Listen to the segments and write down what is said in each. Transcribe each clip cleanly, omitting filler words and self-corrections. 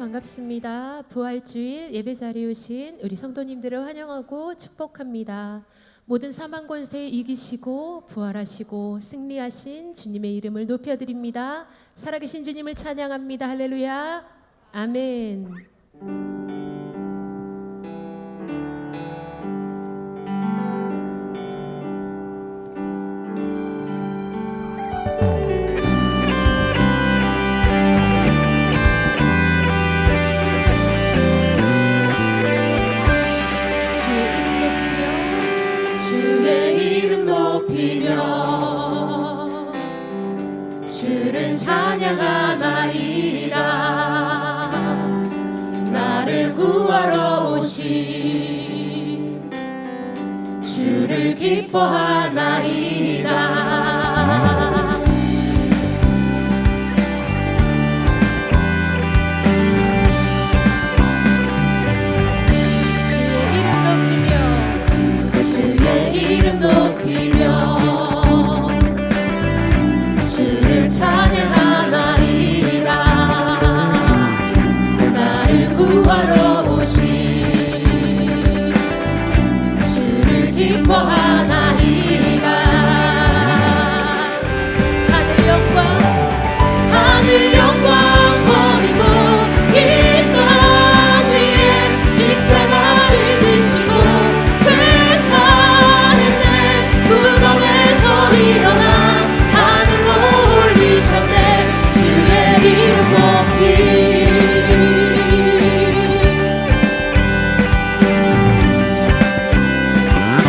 반갑습니다. 부활주일 예배 자리에 오신 우리 성도님들을 환영하고 축복합니다. 모든 사망 권세 이기시고 부활하시고 승리하신 주님의 이름을 높여드립니다. 살아계신 주님을 찬양합니다. 할렐루야. 아멘. 주를 찬양하나이다. 나를 구하러 오신 주를 기뻐하나이다. 주의 이름 높이며 주를 찬양하나이다. 나를 구하러 오신 주를 기뻐하나이다. 하늘 영광 버리고 이 땅 위에 십자가를 지시고 죄 사했네. 무덤에서 일어나 하늘로 올리셨네. 주의 이름 높이리.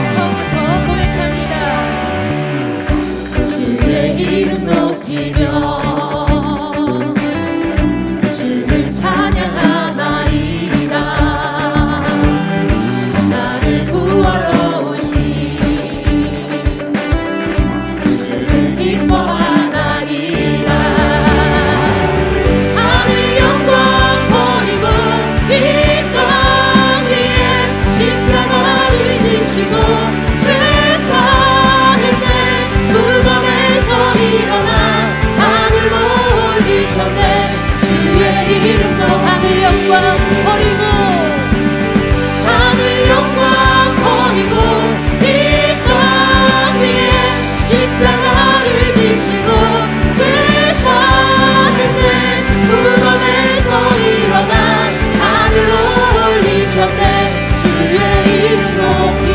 처음부터 고백합니다. 주의 이름 높이며 주를 찬양하나이다. 나를 구하러 오신 주를 기뻐하나이다. 하늘 영광 버리고 이 땅 위에 십자가를 지시고 죄 사했네. 무덤에서 일어나 하늘로 올리셨네. 주의 이름도 하늘 영광 버리고 이 땅 위에 십자가를 지시고 죄 사했네. 무덤에서 일어나 하늘로 올리셨네. 주의 이름 높이리.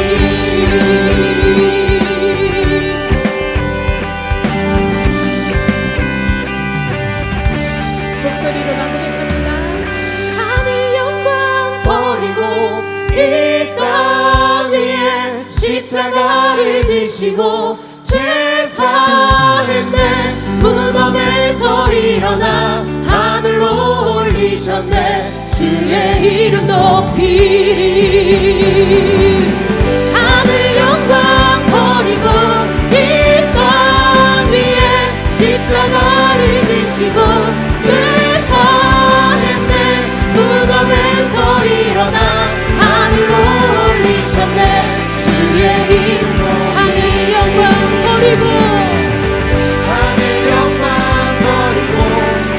목소리로 고백합니다. 하늘 영광 버리고 이 땅 위에 십자가를 지시고 죄 사했네. 무덤에서 일어나 하늘로 올리셨네. 주의 이름 높이리. 하늘 영광 버리고 이 땅 위에 십자가를 지시고 죄 사했네. 무덤에서 일어나 하늘로 올리셨네. 주의 이름 하늘 영광 버리고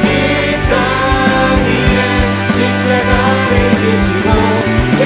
이 땅 위에 십자가를 지시고 죄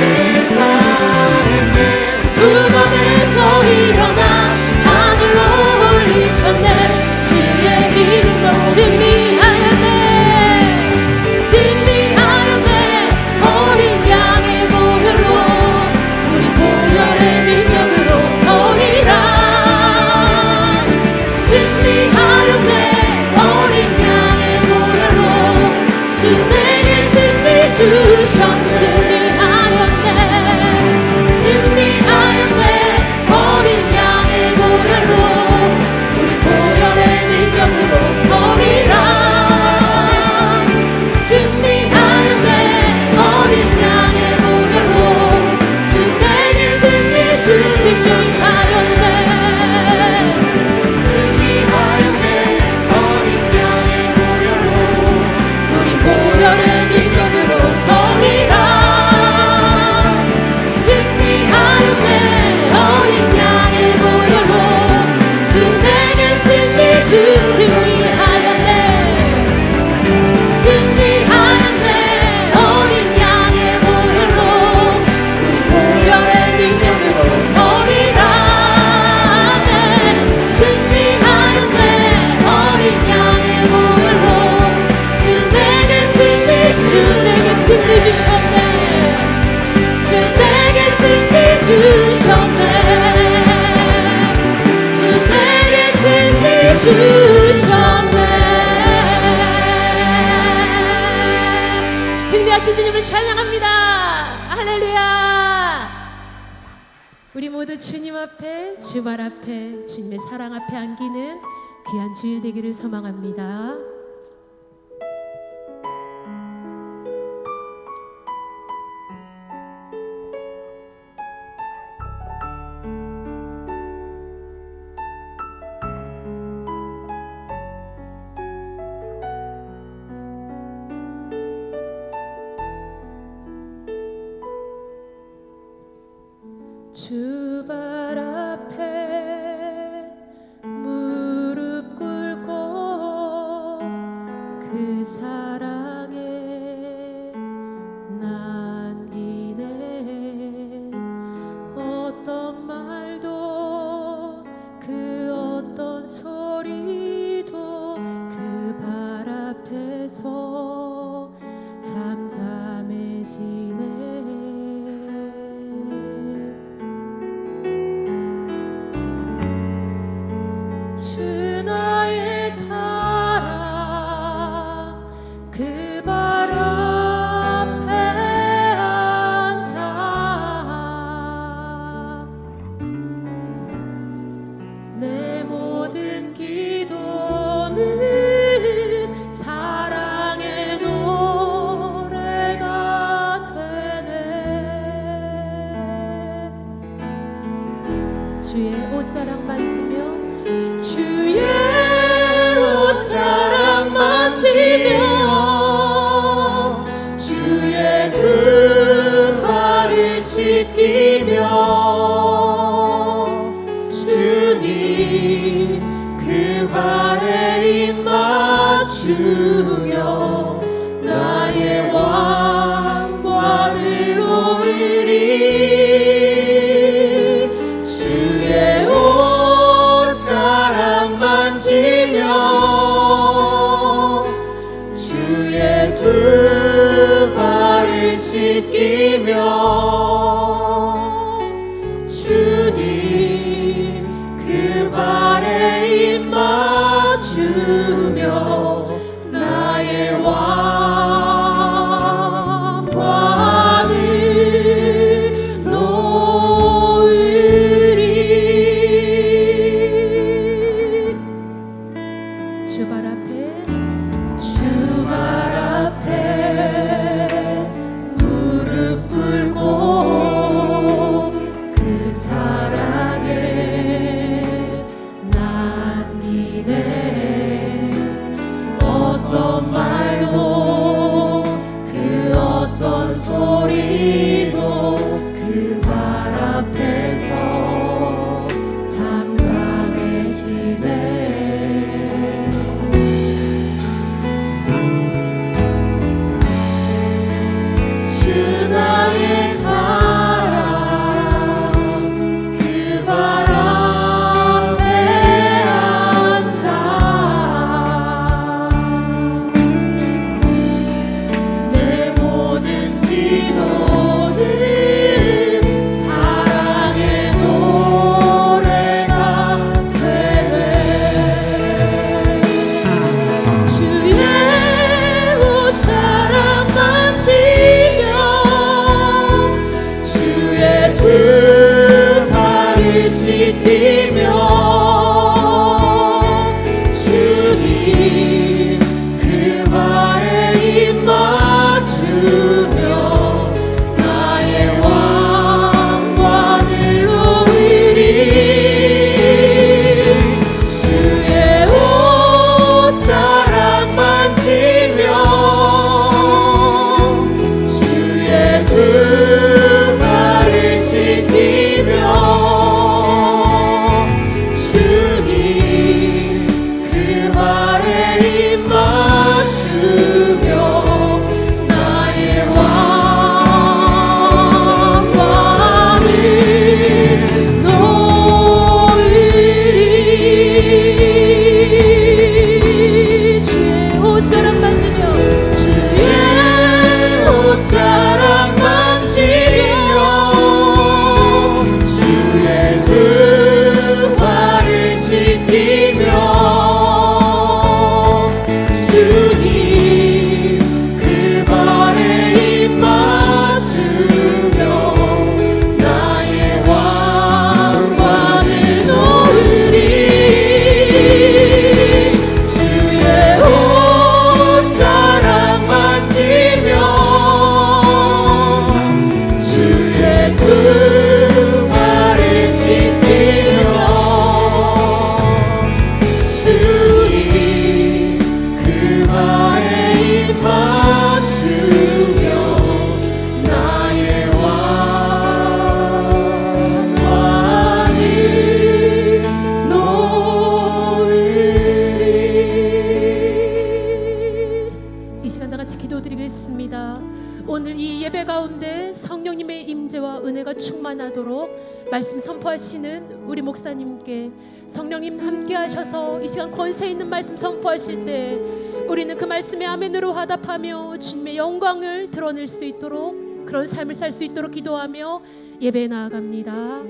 살아계신 주님을 찬양합니다. 할렐루야. 우리 모두 주님 앞에, 주말 앞에, 주님의 사랑 앞에 안기는 귀한 주일 되기를 소망합니다. 주발 앞에 무릎 꿇고 그 사랑에 남기네. 어떤 말도 그 어떤 소리도 그 발 앞에서 잠잠해지네. 주 나의 사랑 그 발 앞에 앉아 내 모든 기도는 사랑의 노래가 되네. 주의 옷자락 만지며 주의 옷자락 만지며 주의 두 발을 씻기며 주님 그 발에 입 맞추며 나의 왕관을 놓으리. 주의 옷자락 만지며 주의 두 발을 씻기며 주님 그 발에 입 맞추며 나의 왕관을 놓으리. 주발 앞에 무릎 꿇고 그 사랑에 충만하도록 말씀 선포하시는 우리 목사님께 성령님 함께 하셔서 이 시간 권세 있는 말씀 선포하실 때 우리는 그 말씀에 아멘으로 화답하며 주님의 영광을 드러낼 수 있도록 그런 삶을 살 수 있도록 기도하며 예배에 나아갑니다.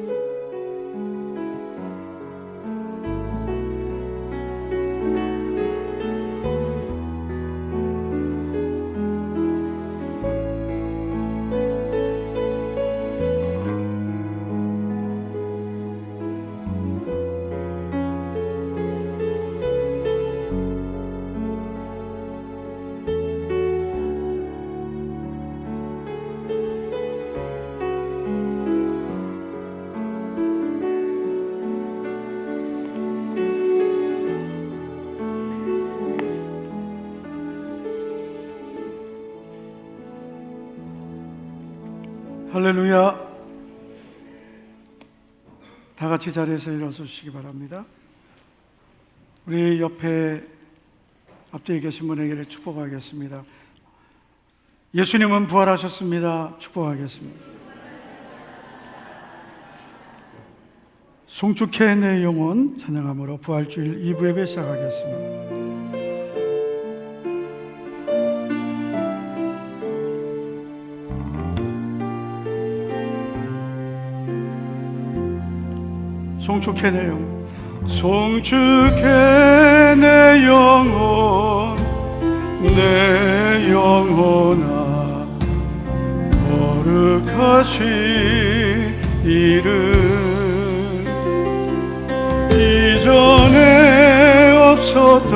할렐루야. 다 같이 자리에서 일어서시기 바랍니다. 우리 옆에 앞뒤에 계신 분에게 축복하겠습니다. 예수님은 부활하셨습니다. 축복하겠습니다. 송축해 내 영혼 찬양함으로 부활주일 2부 예배 시작하겠습니다. 송축해 내 영혼, 송축해 내 영혼, 내 영혼아 거룩하신 이름, 이전에 없었던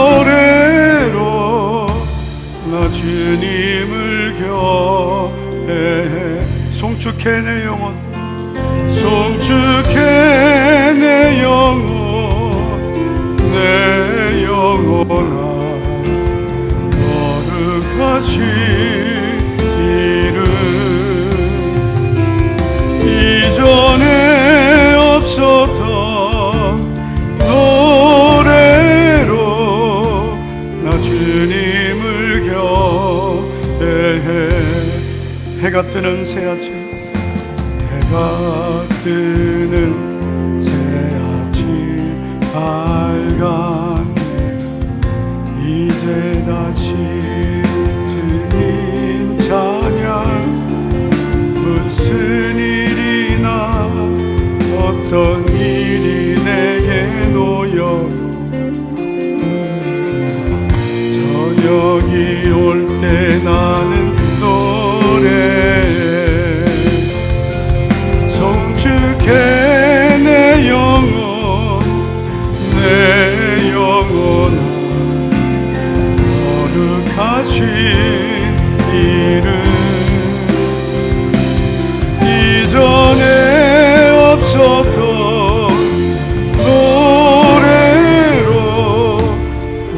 노래로 나 주님을 경배해. 송축해 내 영혼, 송축해 내 영혼, 내 영혼아 거룩하신 이름, 이전에 없었던 노래로 나 주님을 경배해. 해가 뜨는 새 아침, 해가 뜨는 새 아침 밝았네. 이제 다시 주님 찬양, 무슨 일이나 어떤 일이 내게 놓여도 저녁이 올 때 나는 노래해. 송축해 내 영혼, 내 영혼아 거룩하신 이름, 이전에 없었던 노래로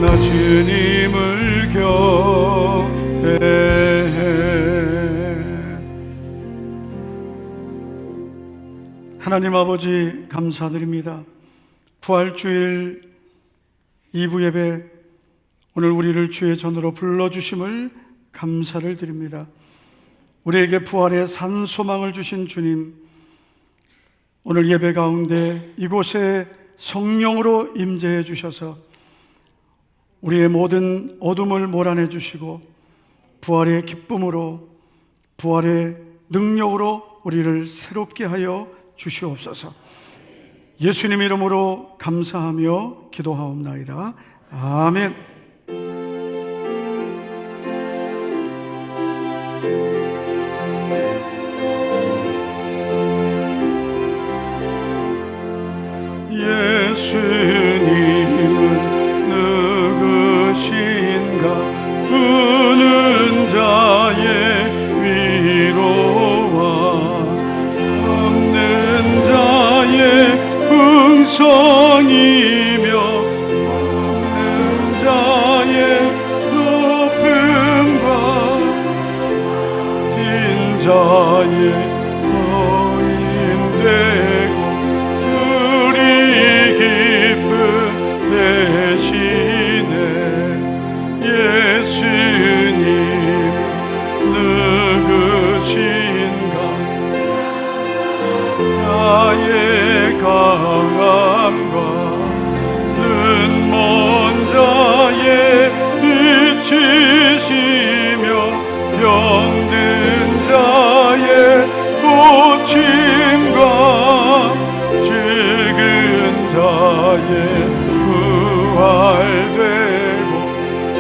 나 주님을 경배해. 하나님 아버지 감사드립니다. 부활주일 2부 예배, 오늘 우리를 주의 전으로 불러주심을 감사를 드립니다. 우리에게 부활의 산 소망을 주신 주님, 오늘 예배 가운데 이곳에 성령으로 임재해 주셔서 우리의 모든 어둠을 몰아내 주시고 부활의 기쁨으로, 부활의 능력으로 우리를 새롭게 하여 주시옵소서. 예수님 이름으로 감사하며 기도하옵나이다. 아멘. 예수님은 누구신가? 우는 자의 위로와 없는 자의 풍성이며 없는 자의 높음과 진 자의 거인되고 우리 기쁨 대신에 예수님 누구시 강함과 눈먼 자의 빛이시며 병든 자의 고침과 죽은 자의 부활되고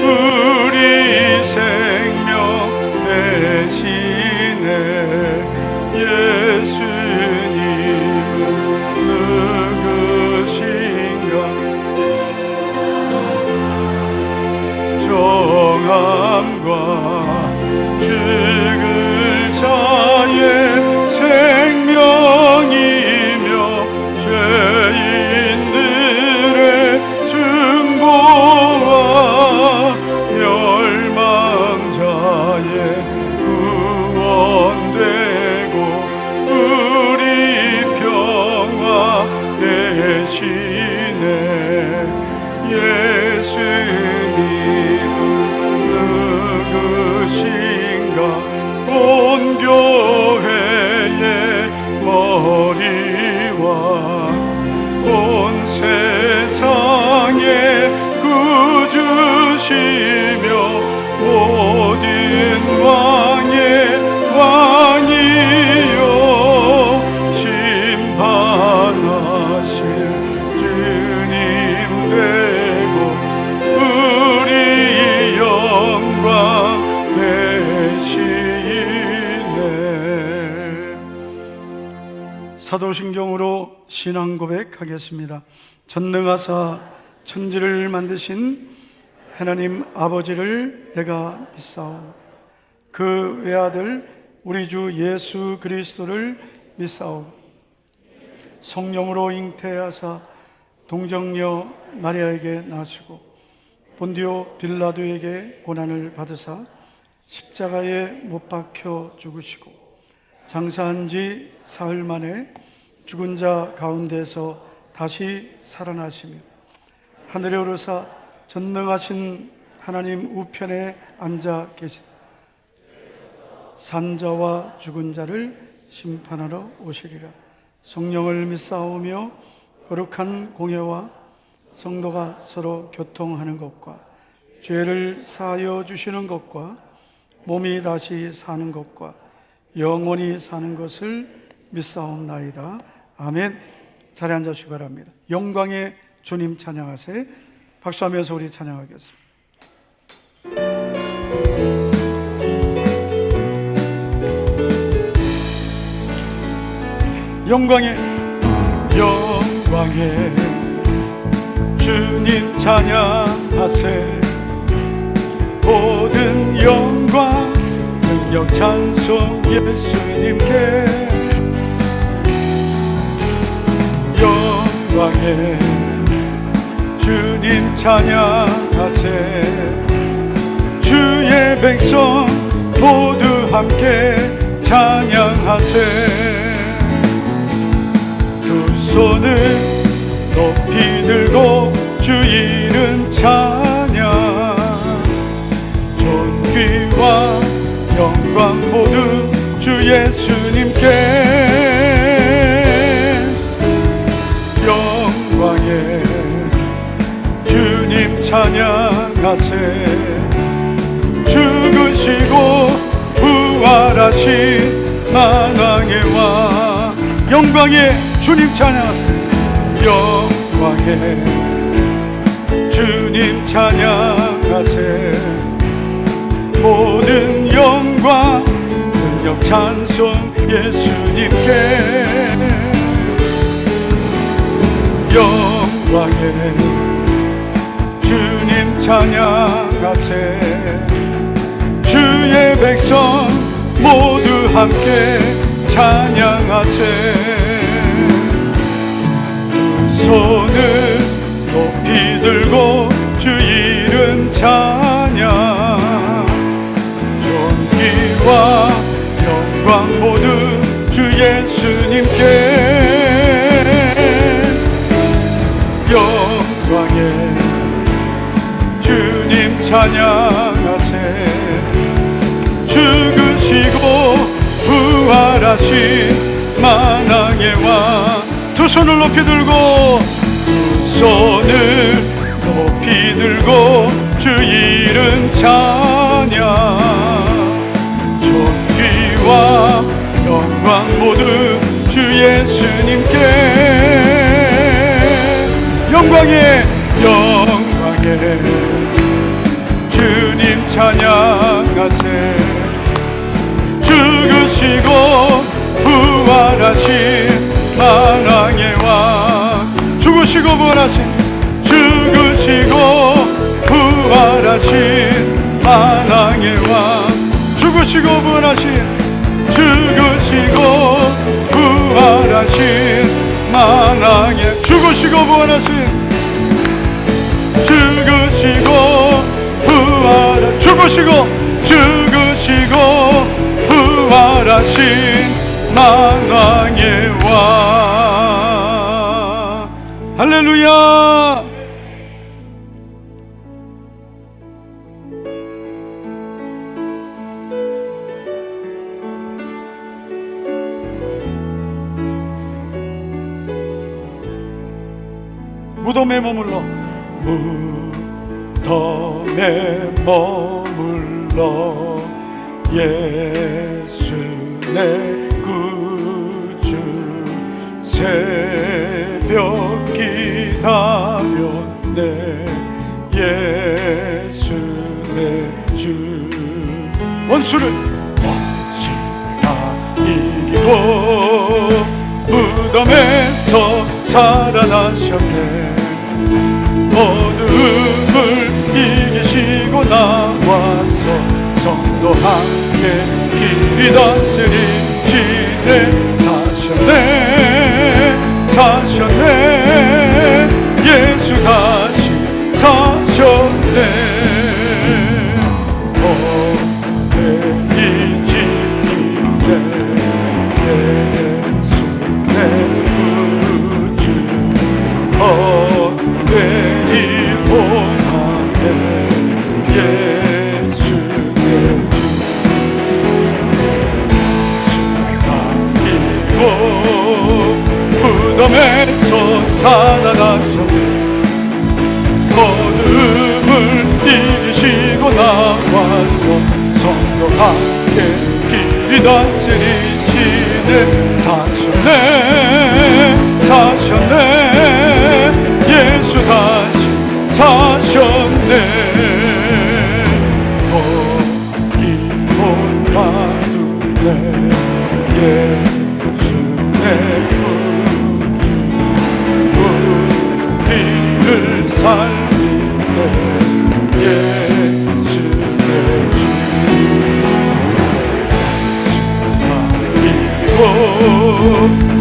우리 생명 되시네. 예수님은 누구신가? 정함과 죽을 자의 생명이며 죄인들의 중보와 멸망자의 구원되고 우리 평화 되시네. 예수님은 누구신가? 온 교회의 머리와 온 세상의 구주시며 모든 왕의 왕이요 심판하실 주님 되고 우리 영광 되시네. 사도신경으로 신앙 고백하겠습니다. 전능하사 천지를 만드신 하나님 아버지를 내가 믿사오. 그 외아들 우리 주 예수 그리스도를 믿사오. 성령으로 잉태하사 동정녀 마리아에게 나시고 본디오 빌라도에게 고난을 받으사 십자가에 못 박혀 죽으시고 장사한 지 사흘 만에 죽은 자 가운데서 다시 살아나시며 하늘에 오르사 전능하신 하나님 우편에 앉아 계신 산자와 죽은 자를 심판하러 오시리라. 성령을 믿사오며 거룩한 공예와 성도가 서로 교통하는 것과 죄를 사하여 주시는 것과 몸이 다시 사는 것과 영원히 사는 것을 믿사옵나이다. 아멘. 자리에 앉으시기 바랍니다. 영광의 주님 찬양하세. 박수하면서 우리 찬양하겠습니다. 영광의 주님 찬양하세. 모든 영광 능력 찬송 예수님께. 영광의 주님 찬양하세. 주의 백성 모두 함께 찬양하세. 두 손을 높이 들고 주 이름 찬양. 존귀와 영광 모두 주 예수님께. 영광의 주님 찬양하세. 죽으시고 부활하신 만왕의 왕. 영광의 주님 찬양하세. 영광의 주님 찬양하세. 모든 영광 능력 찬송 예수님께. 영광의 주님 찬양하세. 주의 백성 모두 함께 찬양하세. 두 손을 높이 들고 주 이름 찬양. 존귀와 영광 모두 주 예수님께. 영광의 주님 찬양하세. 죽으시고 부활하신 만왕의 왕. 두 손을 높이 들고, 두 손을 높이 들고 주 이름 찬양. 존귀와 영광 모두 주 예수님께. 영광에 주님 찬양하세. 죽으시고 부활하신 만왕의 왕. 죽으시고 부활하신, 죽으시고 부활하신 만왕의 왕. 죽으시고 부활하신, 죽으시고 부활하신 만왕의, 죽으시고 부활하신, 죽으시고 부활하신, 죽으시고 부활하신 만왕의 왕. 할렐루야. 무덤에 머물러, 무덤에 머물러 예수 내 구주. 새벽 기다렸네 예수 내 주. 원수를 다 이기고 무덤에서 살아나셨네. 어둠을 이기시고 나와서 성도 함께 길이 다스리시네. 사셨네 예수 다시 사셨네. 이집이네 예수 내 구주. 내일 원하네 예수 내 주. 이고 무덤에서 살아나셨네. 어둠을 이기시고 나와서 성도 함께 길이 다스리시네. 사셨네 예수 다시 사셨네. 거기 못 봐두네 예수 내 구주. 우리를 살리네 예수 내 주. 이고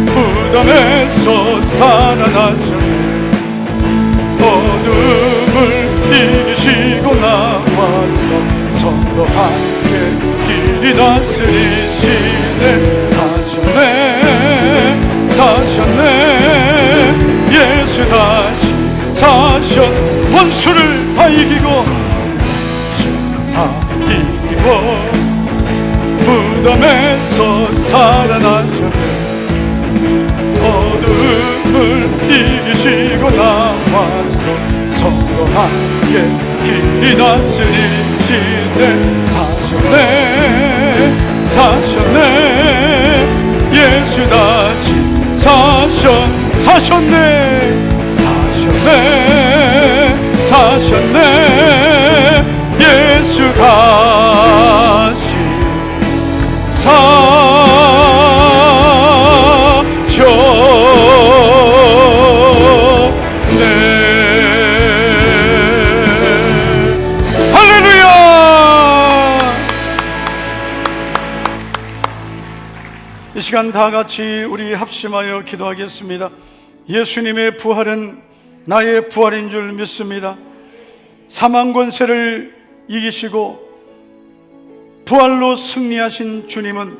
무덤에서 살아나셨네. 어둠을 이기시고 나와서 성도 함께 길이 다스리시네. 사셨네 예수 다시 사셨. 원수를 다 이기고 무덤에서 살아나셨네. 어둠을 이기시고 나와서 성도 함께 길이 다스리시네. 사셨네 예수 다시 사셨네 예수 다시 사셨네. 할렐루야. 이 시간 다 같이 우리 합심하여 기도하겠습니다. 예수님의 부활은 나의 부활인 줄 믿습니다. 사망 권세를 이기시고 부활로 승리하신 주님은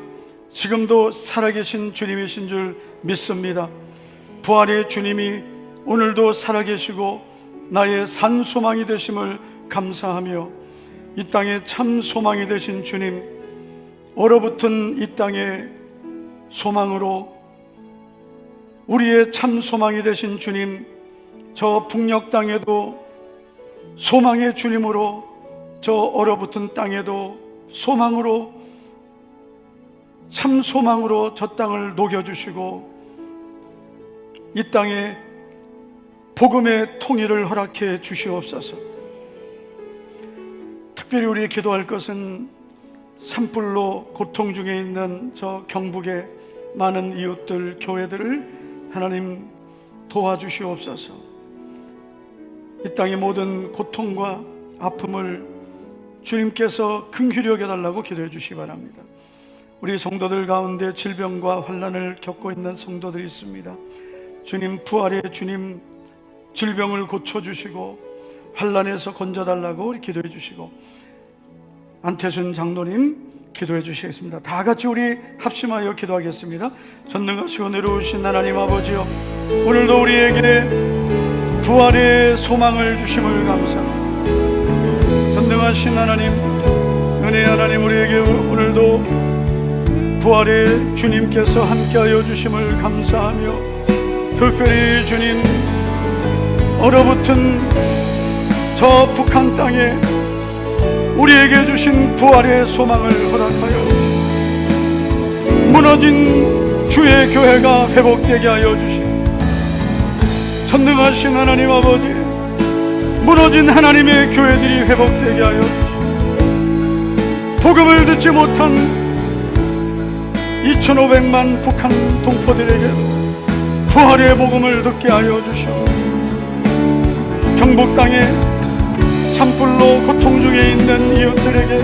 지금도 살아계신 주님이신 줄 믿습니다. 부활의 주님이 오늘도 살아계시고 나의 산소망이 되심을 감사하며 이 땅에 참 소망이 되신 주님, 얼어붙은 이 땅의 소망으로 우리의 참 소망이 되신 주님, 저 북녘 땅에도 소망의 주님으로, 저 얼어붙은 땅에도 소망으로, 참 소망으로 저 땅을 녹여주시고 이 땅에 복음의 통일을 허락해 주시옵소서. 특별히 우리 기도할 것은 산불로 고통 중에 있는 저 경북의 많은 이웃들, 교회들을 하나님 도와주시옵소서. 이 땅의 모든 고통과 아픔을 주님께서 긍휼히 여겨달라고 기도해 주시기 바랍니다. 우리 성도들 가운데 질병과 환난을 겪고 있는 성도들이 있습니다. 주님, 부활의 주님, 질병을 고쳐주시고 환난에서 건져달라고 우리 기도해 주시고, 안태순 장로님 기도해 주시겠습니다. 다 같이 우리 합심하여 기도하겠습니다. 전능하시고 은혜로우신 하나님 아버지여, 오늘도 우리에게 부활의 소망을 주심을 감사합니다. 전능하신 하나님, 은혜의 하나님, 우리에게 오늘도 부활의 주님께서 함께하여 주심을 감사하며, 특별히 주님, 얼어붙은 저 북한 땅에 우리에게 주신 부활의 소망을 허락하여 주시고, 무너진 주의 교회가 회복되게 하여 주시고, 전능하신 하나님 아버지, 무너진 하나님의 교회들이 회복되게 하여 주시고, 복음을 듣지 못한 2500만 북한 동포들에게 부활의 복음을 듣게 하여 주시고, 경북 땅에 산불로 고통 중에 있는 이웃들에게,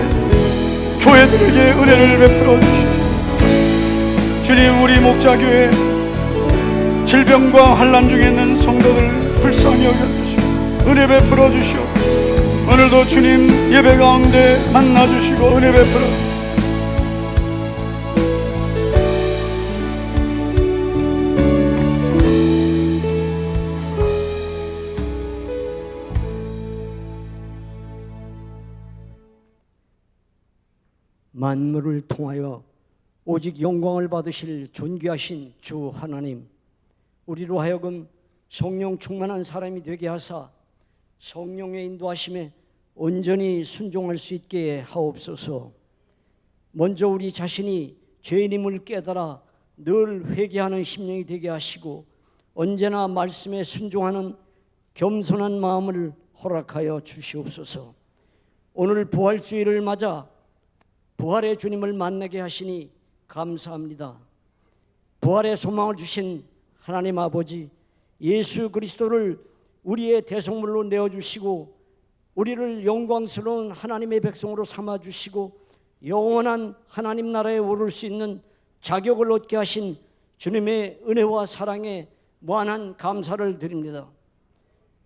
교회들에게 은혜를 베풀어 주시고, 주님, 우리 목자교회 질병과 환난 중에 있는 성도들 불쌍히 여겨주시고 은혜 베풀어 주시오. 오늘도 주님 예배 가운데 만나주시고 은혜 베풀어 주시오. 만물을 통하여 오직 영광을 받으실 존귀하신 주 하나님, 우리로 하여금 성령 충만한 사람이 되게 하사 성령의 인도하심에 온전히 순종할 수 있게 하옵소서. 먼저 우리 자신이 죄인임을 깨달아 늘 회개하는 심령이 되게 하시고, 언제나 말씀에 순종하는 겸손한 마음을 허락하여 주시옵소서. 오늘 부활주의를 맞아 부활의 주님을 만나게 하시니 감사합니다. 부활의 소망을 주신 하나님 아버지, 예수 그리스도를 우리의 대성물로 내어주시고 우리를 영광스러운 하나님의 백성으로 삼아주시고 영원한 하나님 나라에 오를 수 있는 자격을 얻게 하신 주님의 은혜와 사랑에 무한한 감사를 드립니다.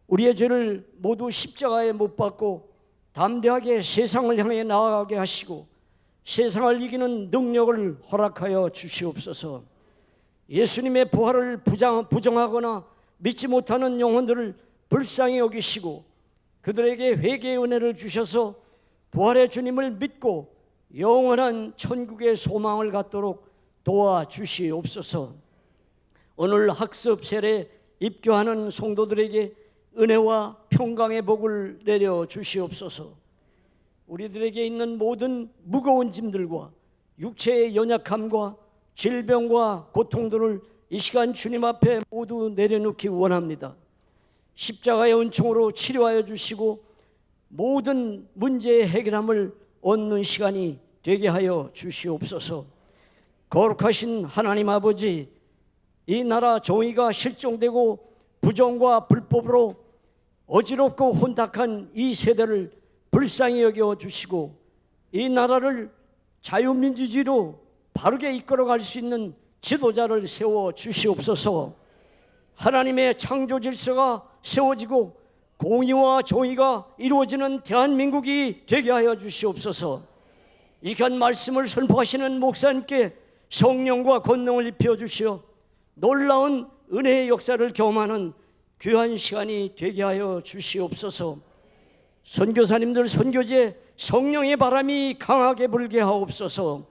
우리의 죄를 모두 십자가에 못 박고 담대하게 세상을 향해 나아가게 하시고 세상을 이기는 능력을 허락하여 주시옵소서. 예수님의 부활을 부정하거나 믿지 못하는 영혼들을 불쌍히 여기시고 그들에게 회개의 은혜를 주셔서 부활의 주님을 믿고 영원한 천국의 소망을 갖도록 도와주시옵소서. 오늘 학습 세례 입교하는 성도들에게 은혜와 평강의 복을 내려 주시옵소서. 우리들에게 있는 모든 무거운 짐들과 육체의 연약함과 질병과 고통들을 이 시간 주님 앞에 모두 내려놓기 원합니다. 십자가의 은총으로 치료하여 주시고 모든 문제의 해결함을 얻는 시간이 되게 하여 주시옵소서. 거룩하신 하나님 아버지, 이 나라 정의가 실종되고 부정과 불법으로 어지럽고 혼탁한 이 세대를 불쌍히 여겨주시고 이 나라를 자유민주주의로 바르게 이끌어갈 수 있는 지도자를 세워주시옵소서. 하나님의 창조 질서가 세워지고 공의와 정의가 이루어지는 대한민국이 되게 하여 주시옵소서. 이간 말씀을 선포하시는 목사님께 성령과 권능을 입혀주시어 놀라운 은혜의 역사를 경험하는 귀한 시간이 되게 하여 주시옵소서. 선교사님들 선교지에 성령의 바람이 강하게 불게 하옵소서.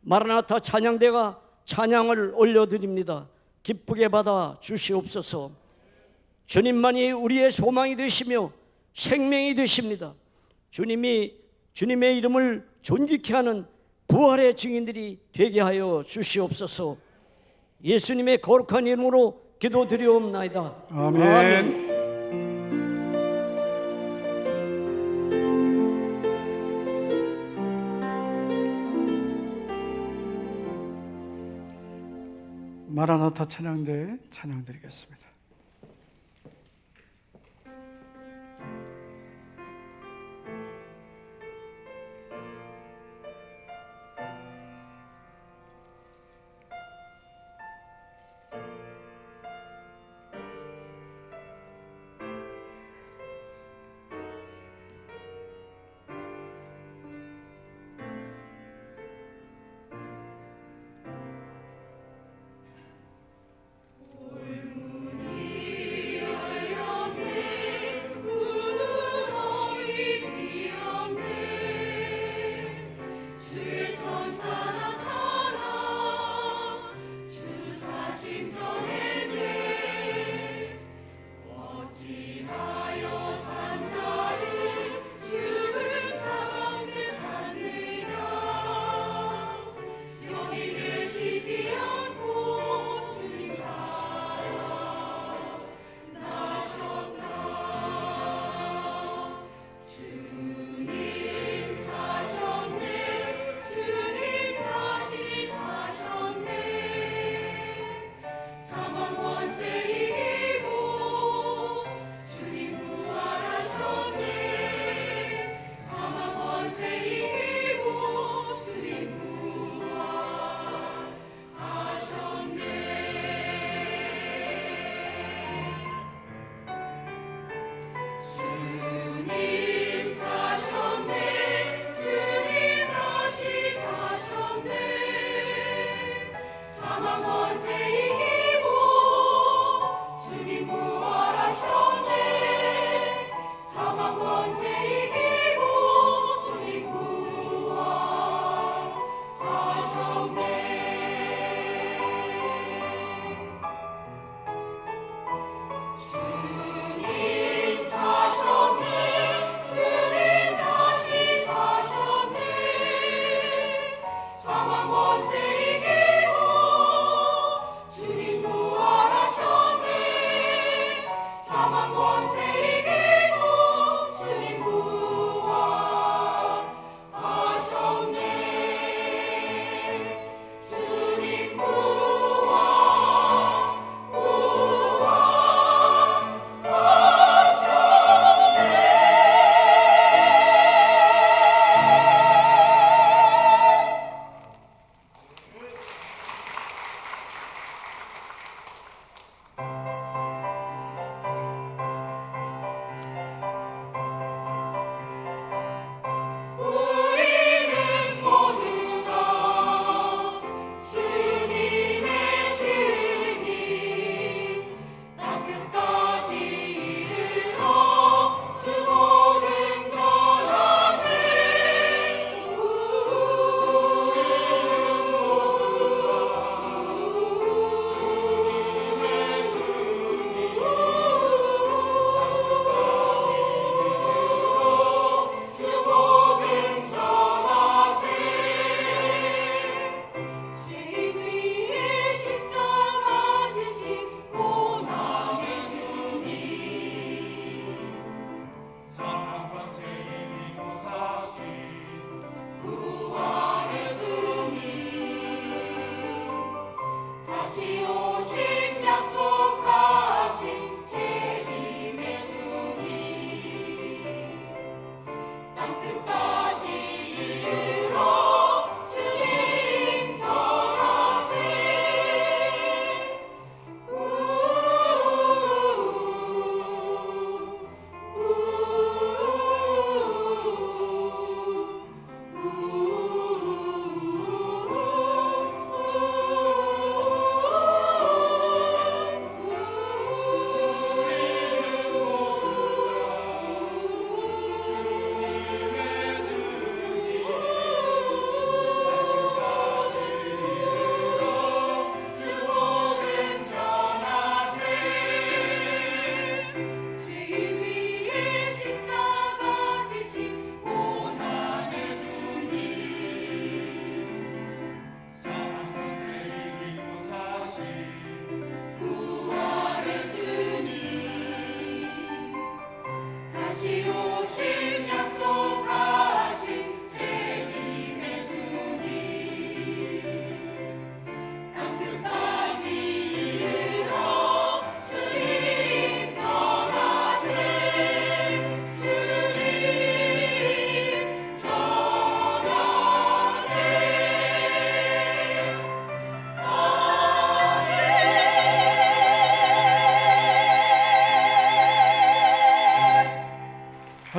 마라나타 찬양대가 찬양을 올려드립니다. 기쁘게 받아 주시옵소서. 주님만이 우리의 소망이 되시며 생명이 되십니다. 주님의 이름을 존귀케 하는 부활의 증인들이 되게 하여 주시옵소서. 예수님의 거룩한 이름으로 기도드리옵나이다. 아멘. 마라나타 찬양대 찬양드리겠습니다.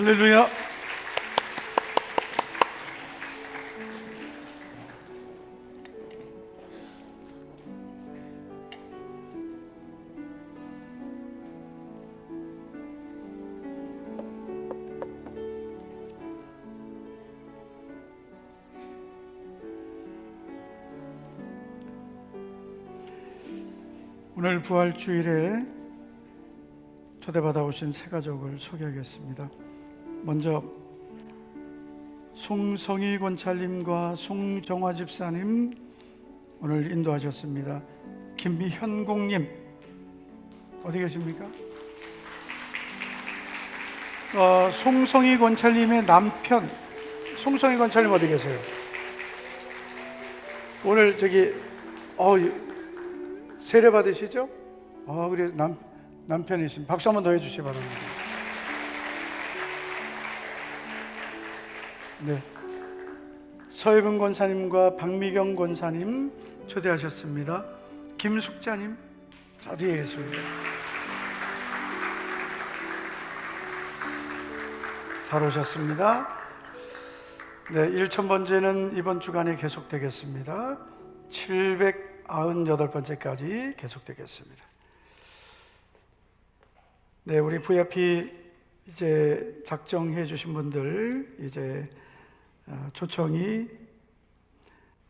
할렐루야. 오늘 부활주일에 초대받아 오신 세 가족을 소개하겠습니다. 먼저 송성희 권찰님과 송정화 집사님 오늘 인도하셨습니다. 김현공님 어디 계십니까? 송성희 권찰님의 남편 송성희 권찰님 어디 계세요? 오늘 세례 받으시죠? 그래 남편이신 박수 한번 더 해주시기 바랍니다. 네, 서혜분 권사님과 박미경 권사님 초대하셨습니다. 김숙자님 저 뒤에 계십니다. 잘 오셨습니다. 네, 1000번째는 이번 주간에 계속되겠습니다. 798번째까지 계속되겠습니다. 네, 우리 VIP 이제 작정해 주신 분들 이제 초청이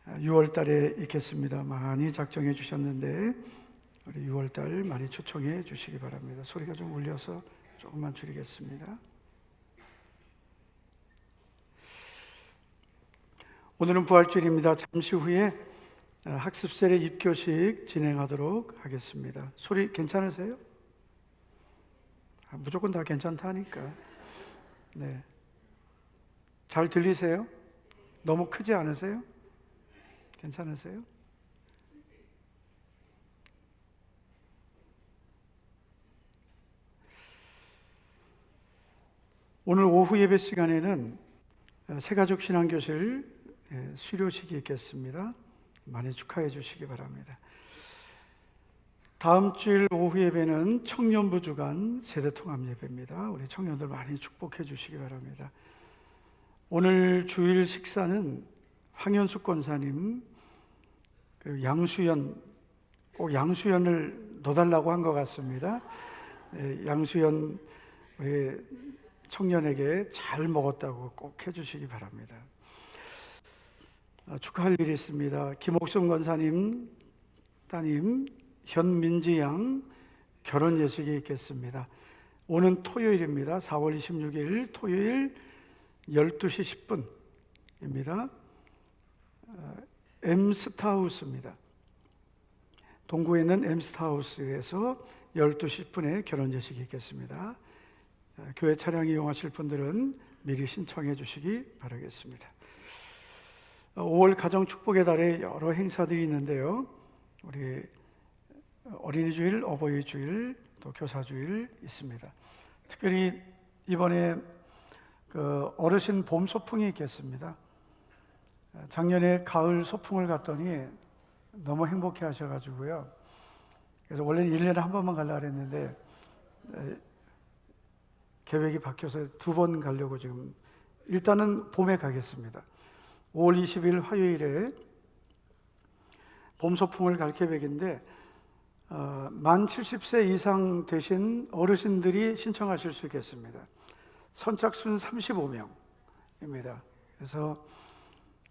6월 달에 있겠습니다. 많이 작정해 주셨는데 우리 6월 달 많이 초청해 주시기 바랍니다. 소리가 좀 울려서 조금만 줄이겠습니다. 오늘은 부활주일입니다. 잠시 후에 학습 세례 입교식 진행하도록 하겠습니다. 소리 괜찮으세요? 무조건 다 괜찮다니까. 네. 잘 들리세요? 너무 크지 않으세요? 괜찮으세요? 오늘 오후 예배 시간에는 새가족 신앙교실 수료식이 있겠습니다. 많이 축하해 주시기 바랍니다. 다음 주일 오후 예배는 청년부 주간 세대통합 예배입니다. 우리 청년들 많이 축복해 주시기 바랍니다. 오늘 주일 식사는 황현숙 권사님 그리고 양수연, 꼭 양수연을 넣어달라고 한 것 같습니다. 네, 양수연 우리 청년에게 잘 먹었다고 꼭 해주시기 바랍니다. 축하할 일이 있습니다. 김옥순 권사님 따님 현민지 양 결혼 예식이 있겠습니다. 오는 토요일입니다. 4월 26일 토요일 12시 10분입니다. M스타하우스입니다. 동구에 있는 M스타하우스에서 12시 10분에 결혼 예식이 있겠습니다. 교회 차량 이용하실 분들은 미리 신청해 주시기 바라겠습니다. 5월 가정축복의 달에 여러 행사들이 있는데요. 우리 어린이주일, 어버이주일, 또 교사주일 있습니다. 특별히 이번에 어르신 봄 소풍이 있겠습니다. 작년에 가을 소풍을 갔더니 너무 행복해 하셔가지고요. 그래서 원래는 1년에 한 번만 가려고 했는데 계획이 바뀌어서 2번 가려고 지금 일단은 봄에 가겠습니다. 5월 20일 화요일에 봄 소풍을 갈 계획인데 만 70세 이상 되신 어르신들이 신청하실 수 있겠습니다. 선착순 35명입니다. 그래서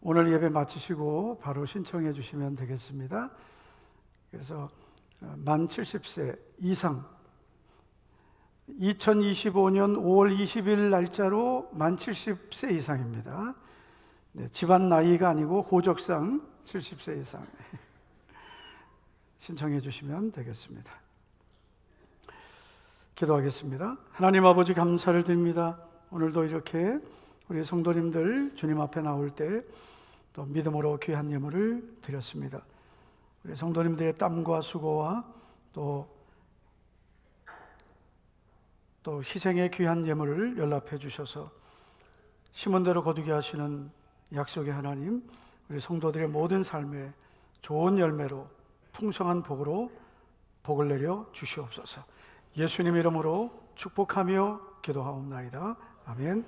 오늘 예배 마치시고 바로 신청해 주시면 되겠습니다. 그래서 만 70세 이상 2025년 5월 20일 날짜로 만 70세 이상입니다. 네, 집안 나이가 아니고 호적상 70세 이상 신청해 주시면 되겠습니다. 기도하겠습니다. 하나님 아버지 감사를 드립니다. 오늘도 이렇게 우리 성도님들 주님 앞에 나올 때 또 믿음으로 귀한 예물을 드렸습니다. 우리 성도님들의 땀과 수고와 또 희생의 귀한 예물을 연락해 주셔서 심은 대로 거두게 하시는 약속의 하나님, 우리 성도들의 모든 삶에 좋은 열매로 풍성한 복으로 복을 내려 주시옵소서. 예수님 이름으로 축복하며 기도하옵나이다. 아멘.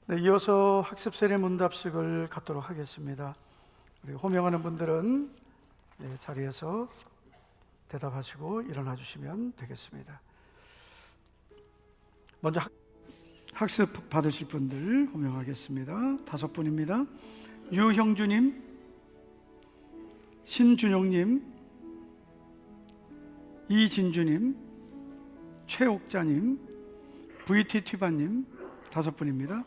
네, 이어서 학습 세례 문답식을 갖도록 하겠습니다. 우리 호명하는 분들은 자리에서 대답하시고 일어나 주시면 되겠습니다. 먼저 학습 받으실 분들 호명하겠습니다. 5분입니다. 유형주님, 신준용님, 이진주님, 최옥자님, VT튜바님 5분입니다.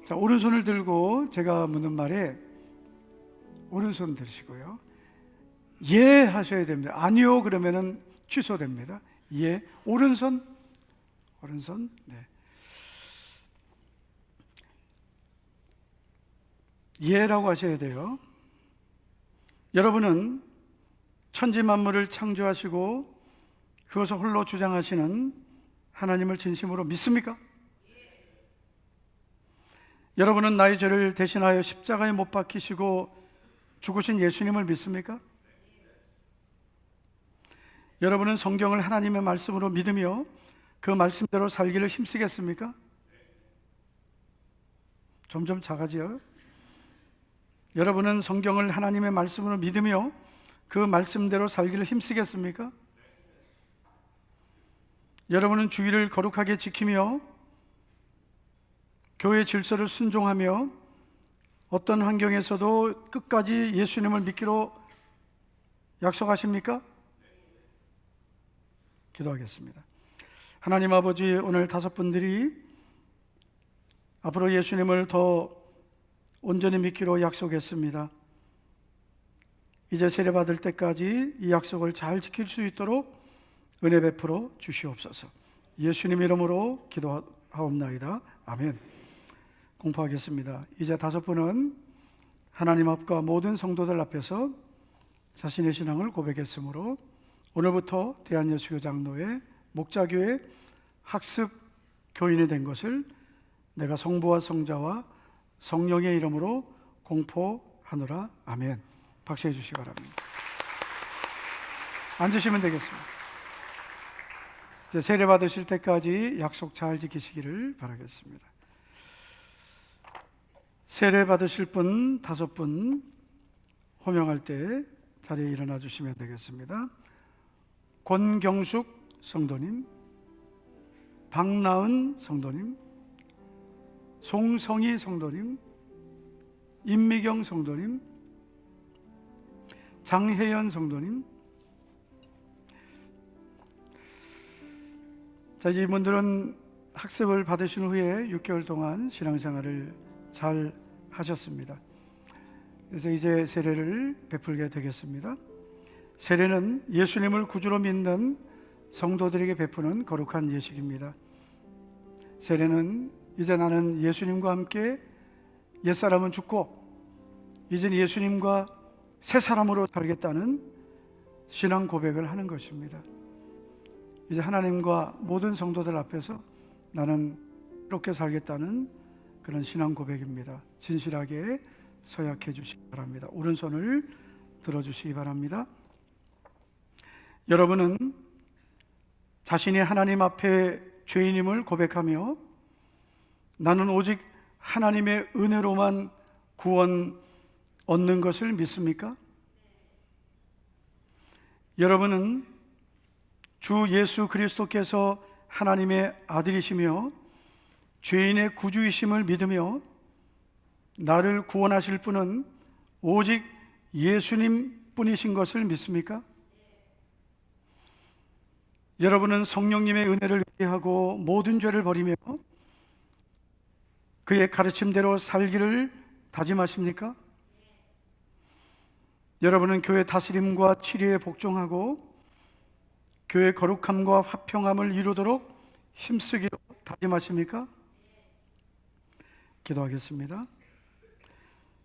자, 오른손을 들고 제가 묻는 말에 오른손 들으시고요. 예 하셔야 됩니다. 아니요 그러면은 취소됩니다. 예, 오른손. 네. 예라고 하셔야 돼요. 여러분은 천지 만물을 창조하시고 그것을 홀로 주장하시는 하나님을 진심으로 믿습니까? 여러분은 나의 죄를 대신하여 십자가에 못 박히시고 죽으신 예수님을 믿습니까? 여러분은 성경을 하나님의 말씀으로 믿으며 그 말씀대로 살기를 힘쓰겠습니까? 점점 작아지요. 여러분은 성경을 하나님의 말씀으로 믿으며 그 말씀대로 살기를 힘쓰겠습니까? 여러분은 주의를 거룩하게 지키며 교회 질서를 순종하며 어떤 환경에서도 끝까지 예수님을 믿기로 약속하십니까? 기도하겠습니다. 하나님 아버지, 오늘 5분들이 앞으로 예수님을 더 온전히 믿기로 약속했습니다. 이제 세례받을 때까지 이 약속을 잘 지킬 수 있도록 은혜 베풀어 주시옵소서. 예수님 이름으로 기도하옵나이다. 아멘. 공포하겠습니다. 이제 5분은 하나님 앞과 모든 성도들 앞에서 자신의 신앙을 고백했으므로 오늘부터 대한예수교 장로회 목자교회 학습 교인이 된 것을 내가 성부와 성자와 성령의 이름으로 공포하노라. 아멘. 박수해 주시기 바랍니다. 앉으시면 되겠습니다. 이제 세례 받으실 때까지 약속 잘 지키시기를 바라겠습니다. 세례 받으실 분 5분 호명할 때 자리에 일어나 주시면 되겠습니다. 권경숙 성도님, 박나은 성도님, 송성희 성도님, 임미경 성도님, 장혜연 성도님. 자, 이분들은 학습을 받으신 후에 6개월 동안 신앙생활을 잘 하셨습니다. 그래서 이제 세례를 베풀게 되겠습니다. 세례는 예수님을 구주로 믿는 성도들에게 베푸는 거룩한 예식입니다. 세례는 이제 나는 예수님과 함께 옛사람은 죽고 이제는 예수님과 새 사람으로 살겠다는 신앙 고백을 하는 것입니다. 이제 하나님과 모든 성도들 앞에서 나는 이렇게 살겠다는 그런 신앙 고백입니다. 진실하게 서약해 주시기 바랍니다. 오른손을 들어주시기 바랍니다. 여러분은 자신이 하나님 앞에 죄인임을 고백하며 나는 오직 하나님의 은혜로만 구원 얻는 것을 믿습니까? 여러분은 주 예수 그리스도께서 하나님의 아들이시며 죄인의 구주이심을 믿으며 나를 구원하실 분은 오직 예수님 뿐이신 것을 믿습니까? 여러분은 성령님의 은혜를 의지하고 모든 죄를 버리며 그의 가르침대로 살기를 다짐하십니까? 여러분은 교회 다스림과 치료에 복종하고 교회 거룩함과 화평함을 이루도록 힘쓰기로 다짐하십니까? 기도하겠습니다.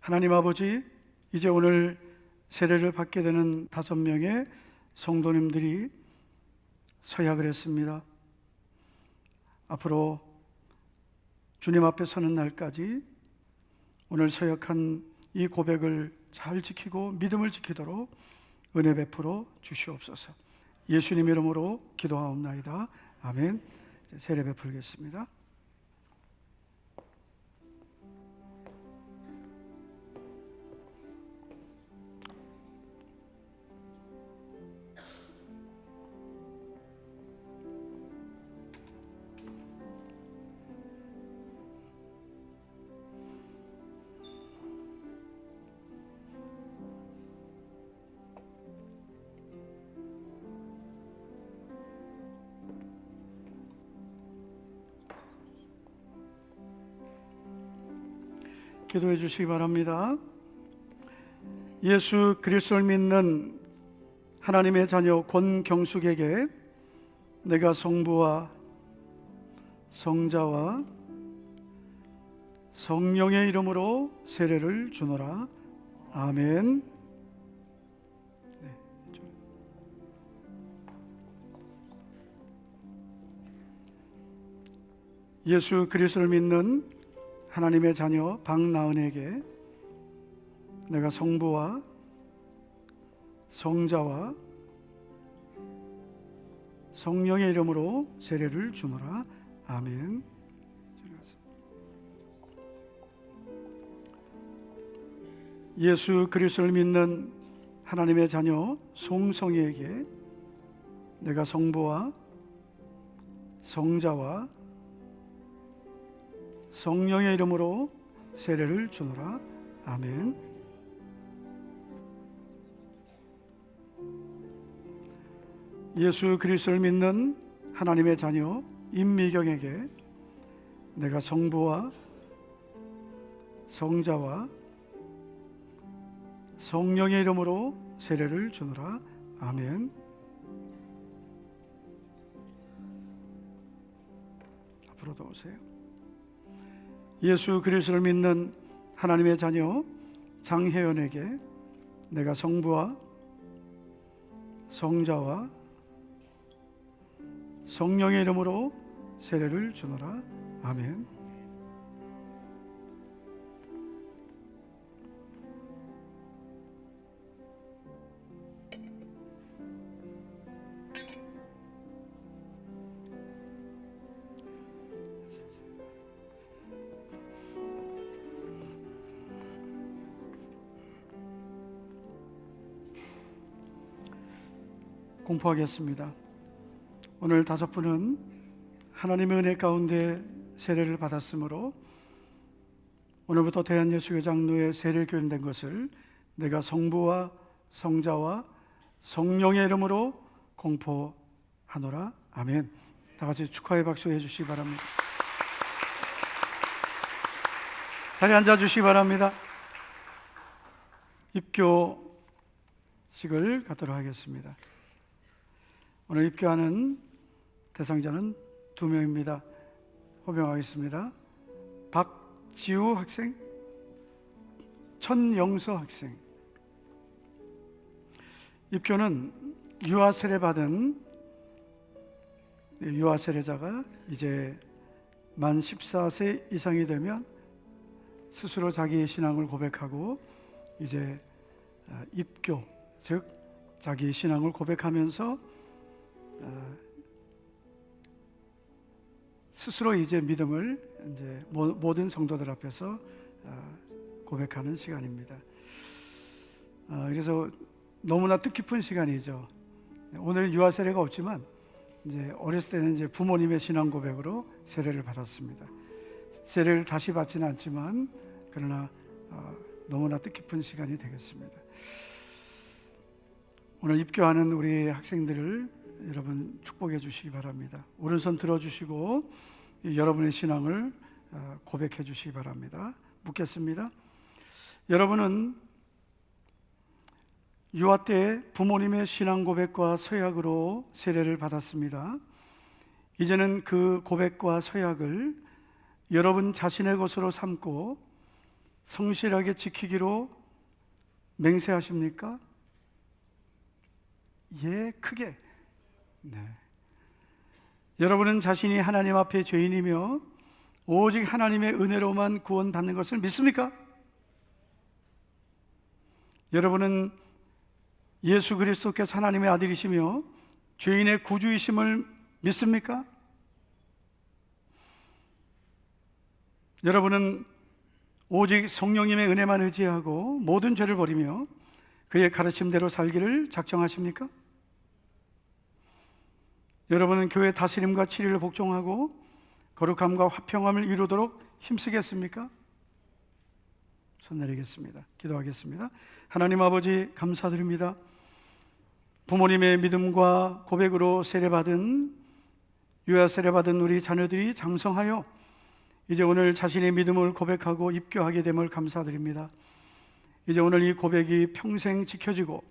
하나님 아버지, 이제 오늘 세례를 받게 되는 5명의 성도님들이 서약을 했습니다. 앞으로 주님 앞에 서는 날까지 오늘 서약한 이 고백을 잘 지키고 믿음을 지키도록 은혜 베풀어 주시옵소서. 예수님 이름으로 기도하옵나이다. 아멘. 세례 베풀겠습니다. 기도해 주시기 바랍니다. 예수 그리스도를 믿는 하나님의 자녀 권경숙에게 내가 성부와 성자와 성령의 이름으로 세례를 주노라. 아멘. 예수 그리스도를 믿는 하나님의 자녀 박나은에게 내가 성부와 성자와 성령의 이름으로 세례를 주노라. 아멘. 예수 그리스도를 믿는 하나님의 자녀 송성희에게 내가 성부와 성자와 성령의 이름으로 세례를 주노라. 아멘. 예수 그리스도를 믿는 하나님의 자녀 임미경에게 내가 성부와 성자와 성령의 이름으로 세례를 주노라. 아멘. 앞으로도 오세요. 예수 그리스도를 믿는 하나님의 자녀 장혜연에게 내가 성부와 성자와 성령의 이름으로 세례를 주노라. 아멘. 공포하겠습니다. 오늘 5분은 하나님의 은혜 가운데 세례를 받았으므로 오늘부터 대한예수교 장로의 세례 교인된 것을 내가 성부와 성자와 성령의 이름으로 공포하노라. 아멘. 다 같이 축하의 박수 해주시기 바랍니다. 자리에 앉아주시기 바랍니다. 입교식을 갖도록 하겠습니다. 오늘 입교하는 대상자는 2명입니다. 호명하겠습니다. 박지우 학생, 천영서 학생. 입교는 유아 세례 받은 유아 세례자가 이제 만 14세 이상이 되면 스스로 자기의 신앙을 고백하고 이제 입교, 즉 자기의 신앙을 고백하면서 스스로 이제 믿음을 이제 모든 성도들 앞에서 고백하는 시간입니다. 그래서 너무나 뜻깊은 시간이죠. 오늘 유아 세례가 없지만 이제 어렸을 때는 이제 부모님의 신앙 고백으로 세례를 받았습니다. 세례를 다시 받지는 않지만 그러나 너무나 뜻깊은 시간이 되겠습니다. 오늘 입교하는 우리 학생들을 여러분 축복해 주시기 바랍니다. 오른손 들어주시고 여러분의 신앙을 고백해 주시기 바랍니다. 묻겠습니다. 여러분은 유아 때 부모님의 신앙 고백과 서약으로 세례를 받았습니다. 이제는 그 고백과 서약을 여러분 자신의 것으로 삼고 성실하게 지키기로 맹세하십니까? 예, 크게. 네. 여러분은 자신이 하나님 앞에 죄인이며 오직 하나님의 은혜로만 구원받는 것을 믿습니까? 여러분은 예수 그리스도께서 하나님의 아들이시며 죄인의 구주이심을 믿습니까? 여러분은 오직 성령님의 은혜만 의지하고 모든 죄를 버리며 그의 가르침대로 살기를 작정하십니까? 여러분은 교회 다스림과 치리를 복종하고 거룩함과 화평함을 이루도록 힘쓰겠습니까? 손 내리겠습니다. 기도하겠습니다. 하나님 아버지 감사드립니다. 부모님의 믿음과 고백으로 세례받은 유아 세례받은 우리 자녀들이 장성하여 이제 오늘 자신의 믿음을 고백하고 입교하게 됨을 감사드립니다. 이제 오늘 이 고백이 평생 지켜지고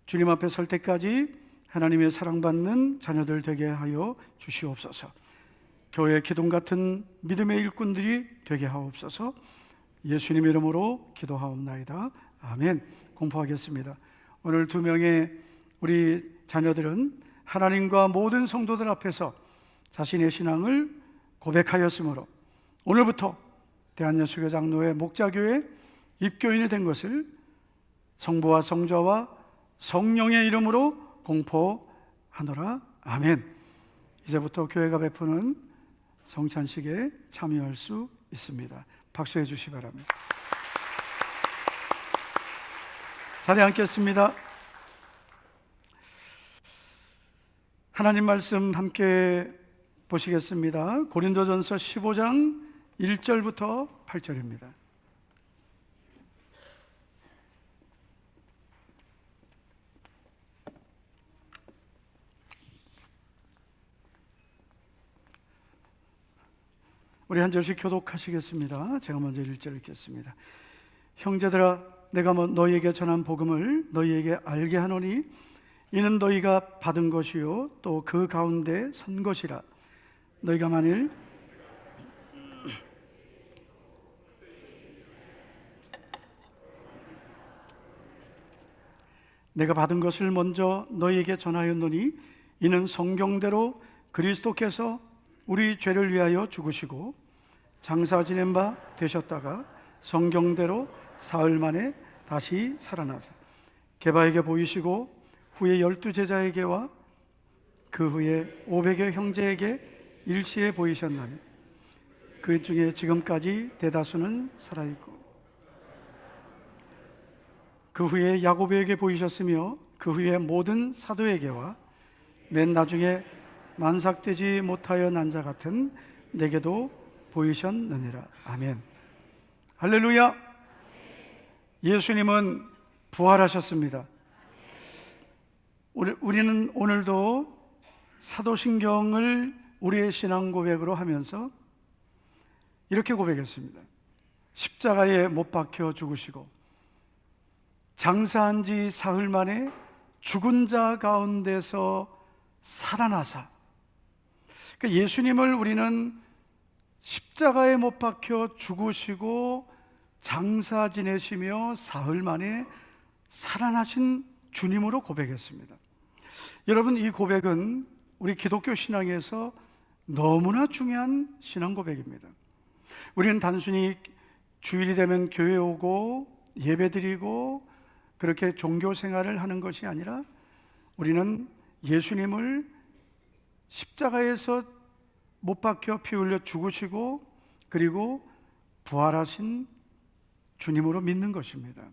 주님 앞에 설 때까지 하나님의 사랑받는 자녀들 되게 하여 주시옵소서. 교회 기둥 같은 믿음의 일꾼들이 되게 하옵소서. 예수님 이름으로 기도하옵나이다. 아멘. 공포하겠습니다. 오늘 2명의 우리 자녀들은 하나님과 모든 성도들 앞에서 자신의 신앙을 고백하였으므로 오늘부터 대한예수교 장로회 목자교회 입교인이 된 것을 성부와 성자와 성령의 이름으로 공포하노라. 아멘. 이제부터 교회가 베푸는 성찬식에 참여할 수 있습니다. 박수해 주시기 바랍니다. 자리에 앉겠습니다. 하나님 말씀 함께 보시겠습니다. 고린도전서 15장 1절부터 8절입니다. 우리 한 절씩 교독하시겠습니다. 제가 먼저 1절 읽겠습니다. 형제들아, 내가 너희에게 전한 복음을 너희에게 알게 하노니 이는 너희가 받은 것이요 또 그 가운데 선 것이라. 너희가 만일 내가 받은 것을 먼저 너희에게 전하였노니 이는 성경대로 그리스도께서 우리 죄를 위하여 죽으시고 장사 지낸 바 되셨다가 성경대로 사흘 만에 다시 살아나사 게바에게 보이시고 후에 12제자에게와 그 후에 500여 형제에게 일시에 보이셨나니 그 중에 지금까지 대다수는 살아있고 그 후에 야고보에게 보이셨으며 그 후에 모든 사도에게와 맨 나중에 만삭되지 못하여 난 자 같은 내게도 보이셨느니라. 아멘. 할렐루야. 예수님은 부활하셨습니다. 우리는 오늘도 사도신경을 우리의 신앙 고백으로 하면서 이렇게 고백했습니다. 십자가에 못 박혀 죽으시고 장사한 지 사흘 만에 죽은 자 가운데서 살아나사. 그러니까 예수님을 우리는 십자가에 못 박혀 죽으시고 장사 지내시며 사흘 만에 살아나신 주님으로 고백했습니다. 여러분, 이 고백은 우리 기독교 신앙에서 너무나 중요한 신앙 고백입니다. 우리는 단순히 주일이 되면 교회 오고 예배 드리고 그렇게 종교 생활을 하는 것이 아니라 우리는 예수님을 십자가에서 못 박혀 피 흘려 죽으시고 그리고 부활하신 주님으로 믿는 것입니다.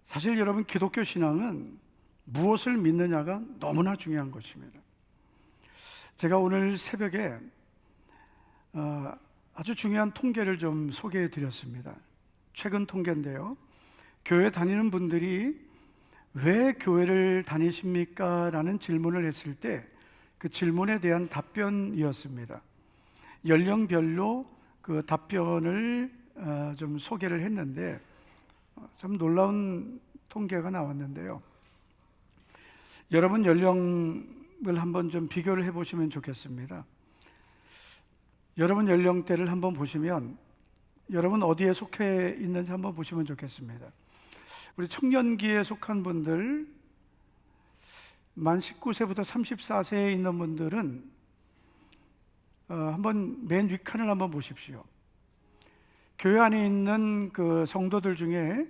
사실 여러분, 기독교 신앙은 무엇을 믿느냐가 너무나 중요한 것입니다. 제가 오늘 새벽에 아주 중요한 통계를 좀 소개해 드렸습니다. 최근 통계인데요, 교회 다니는 분들이 왜 교회를 다니십니까? 라는 질문을 했을 때 그 질문에 대한 답변이었습니다. 연령별로 그 답변을 좀 소개를 했는데 좀 놀라운 통계가 나왔는데요. 여러분 연령을 한번 좀 비교를 해보시면 좋겠습니다. 여러분 연령대를 한번 보시면 여러분 어디에 속해 있는지 한번 보시면 좋겠습니다. 우리 청년기에 속한 분들, 만 19세부터 34세에 있는 분들은 한번 맨 윗칸을 한번 보십시오. 교회 안에 있는 그 성도들 중에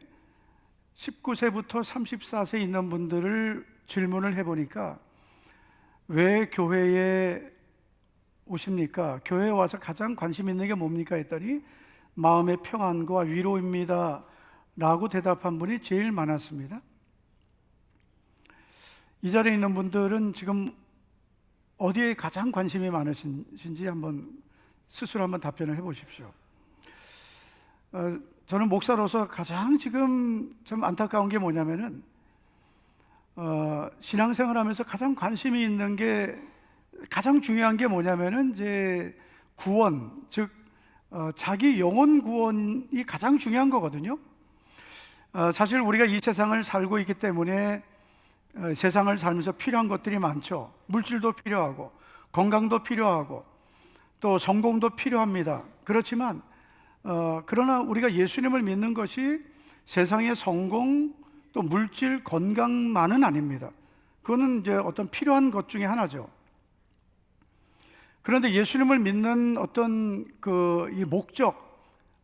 19세부터 34세에 있는 분들을 질문을 해보니까 왜 교회에 오십니까? 교회에 와서 가장 관심 있는 게 뭡니까? 했더니 마음의 평안과 위로입니다 라고 대답한 분이 제일 많았습니다. 이 자리에 있는 분들은 지금 어디에 가장 관심이 많으신지 한번 스스로 한번 답변을 해보십시오. 저는 목사로서 가장 지금 좀 안타까운 게 뭐냐면은 신앙생활하면서 가장 관심이 있는 게, 가장 중요한 게 뭐냐면은 이제 구원, 즉 자기 영혼 구원이 가장 중요한 거거든요. 사실 우리가 이 세상을 살고 있기 때문에 세상을 살면서 필요한 것들이 많죠. 물질도 필요하고 건강도 필요하고 또 성공도 필요합니다. 그렇지만 그러나 우리가 예수님을 믿는 것이 세상의 성공 또 물질 건강만은 아닙니다. 그거는 이제 어떤 필요한 것 중에 하나죠. 그런데 예수님을 믿는 어떤 이 목적,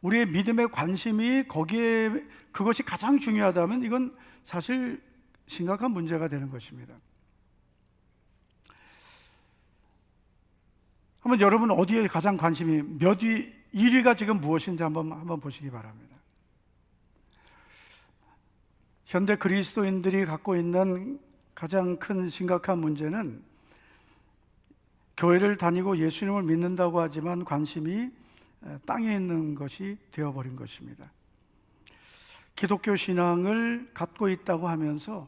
우리의 믿음의 관심이 거기에 그것이 가장 중요하다면 이건 사실 심각한 문제가 되는 것입니다. 한번 여러분 어디에 가장 관심이 1위가 지금 무엇인지 한번 보시기 바랍니다. 현대 그리스도인들이 갖고 있는 가장 큰 심각한 문제는 교회를 다니고 예수님을 믿는다고 하지만 관심이 땅에 있는 것이 되어버린 것입니다. 기독교 신앙을 갖고 있다고 하면서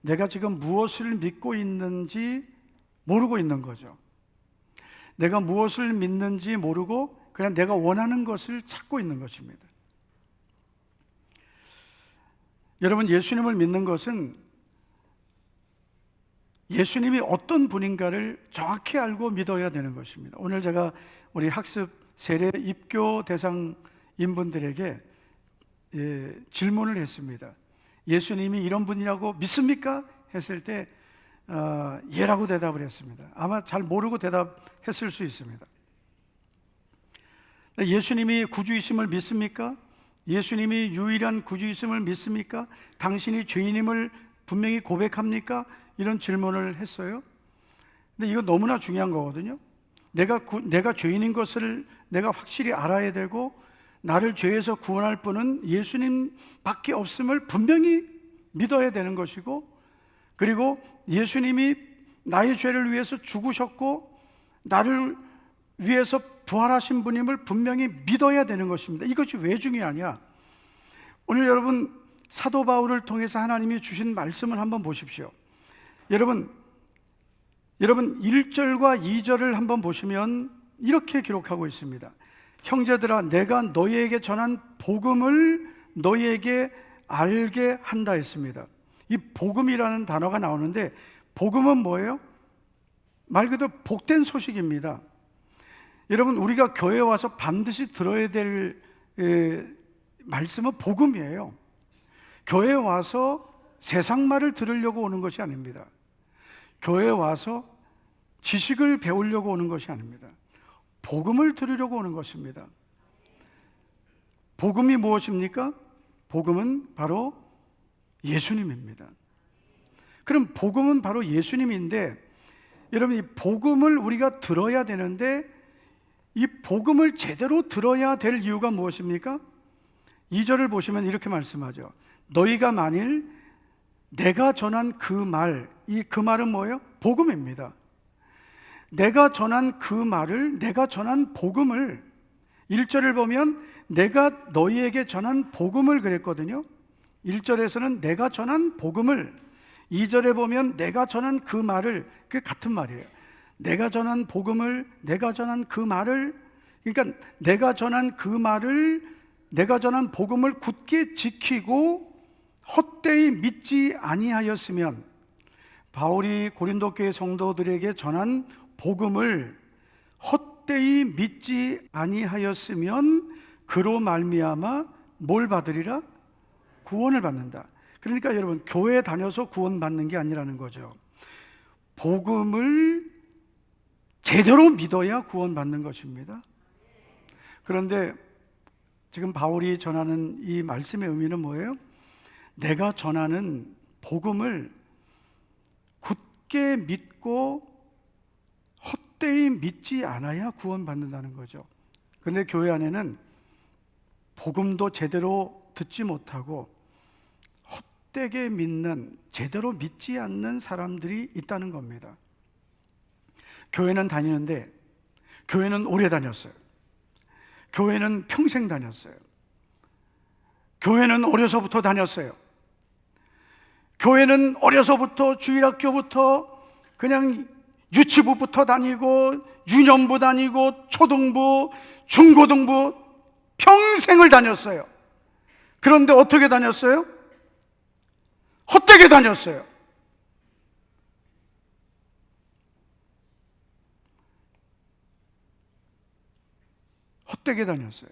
내가 지금 무엇을 믿고 있는지 모르고 있는 거죠. 내가 무엇을 믿는지 모르고 그냥 내가 원하는 것을 찾고 있는 것입니다. 여러분, 예수님을 믿는 것은 예수님이 어떤 분인가를 정확히 알고 믿어야 되는 것입니다. 오늘 제가 우리 학습 세례 입교 대상인분들에게 질문을 했습니다. 예수님이 이런 분이라고 믿습니까? 했을 때 예라고 대답을 했습니다. 아마 잘 모르고 대답했을 수 있습니다. 예수님이 구주이심을 믿습니까? 예수님이 유일한 구주이심을 믿습니까? 당신이 죄인임을 분명히 고백합니까? 이런 질문을 했어요. 근데 이거 너무나 중요한 거거든요. 내가 죄인인 것을 내가 확실히 알아야 되고 나를 죄에서 구원할 분은 예수님밖에 없음을 분명히 믿어야 되는 것이고, 그리고 예수님이 나의 죄를 위해서 죽으셨고 나를 위해서 부활하신 분임을 분명히 믿어야 되는 것입니다. 이것이 왜 중요하냐? 오늘 여러분 사도 바울을 통해서 하나님이 주신 말씀을 한번 보십시오. 여러분 1절과 2절을 한번 보시면 이렇게 기록하고 있습니다. 형제들아, 내가 너희에게 전한 복음을 너희에게 알게 한다 했습니다. 이 복음이라는 단어가 나오는데, 복음은 뭐예요? 말 그대로 복된 소식입니다. 여러분, 우리가 교회에 와서 반드시 들어야 될 말씀은 복음이에요. 교회에 와서 세상 말을 들으려고 오는 것이 아닙니다. 교회에 와서 지식을 배우려고 오는 것이 아닙니다. 복음을 들으려고 오는 것입니다. 복음이 무엇입니까? 복음은 바로 예수님입니다. 그럼 복음은 바로 예수님인데, 여러분 이 복음을 우리가 들어야 되는데 이 복음을 제대로 들어야 될 이유가 무엇입니까? 2절을 보시면 이렇게 말씀하죠. 너희가 만일 내가 전한 그 말, 그 말은 뭐예요? 복음입니다. 내가 전한 그 말을, 내가 전한 복음을, 1절을 보면 내가 너희에게 전한 복음을 그랬거든요. 1절에서는 내가 전한 복음을, 2절에 보면 내가 전한 그 말을, 그게 같은 말이에요. 내가 전한 복음을, 내가 전한 그 말을, 그러니까 내가 전한 그 말을, 내가 전한 복음을 굳게 지키고 헛되이 믿지 아니하였으면, 바울이 고린도 교회 성도들에게 전한 복음을 헛되이 믿지 아니하였으면 그로 말미암아 뭘 받으리라? 구원을 받는다. 그러니까 여러분, 교회에 다녀서 구원받는 게 아니라는 거죠. 복음을 제대로 믿어야 구원받는 것입니다. 그런데 지금 바울이 전하는 이 말씀의 의미는 뭐예요? 내가 전하는 복음을 굳게 믿고 헛되이 믿지 않아야 구원받는다는 거죠. 그런데 교회 안에는 복음도 제대로 듣지 못하고 헛되게 믿는, 제대로 믿지 않는 사람들이 있다는 겁니다. 교회는 다니는데, 교회는 오래 다녔어요. 교회는 평생 다녔어요. 교회는 어려서부터 다녔어요. 교회는 어려서부터 주일학교부터 그냥 유치부부터 다니고 유년부 다니고 초등부, 중고등부 평생을 다녔어요. 그런데 어떻게 다녔어요? 헛되게 다녔어요. 헛되게 다녔어요.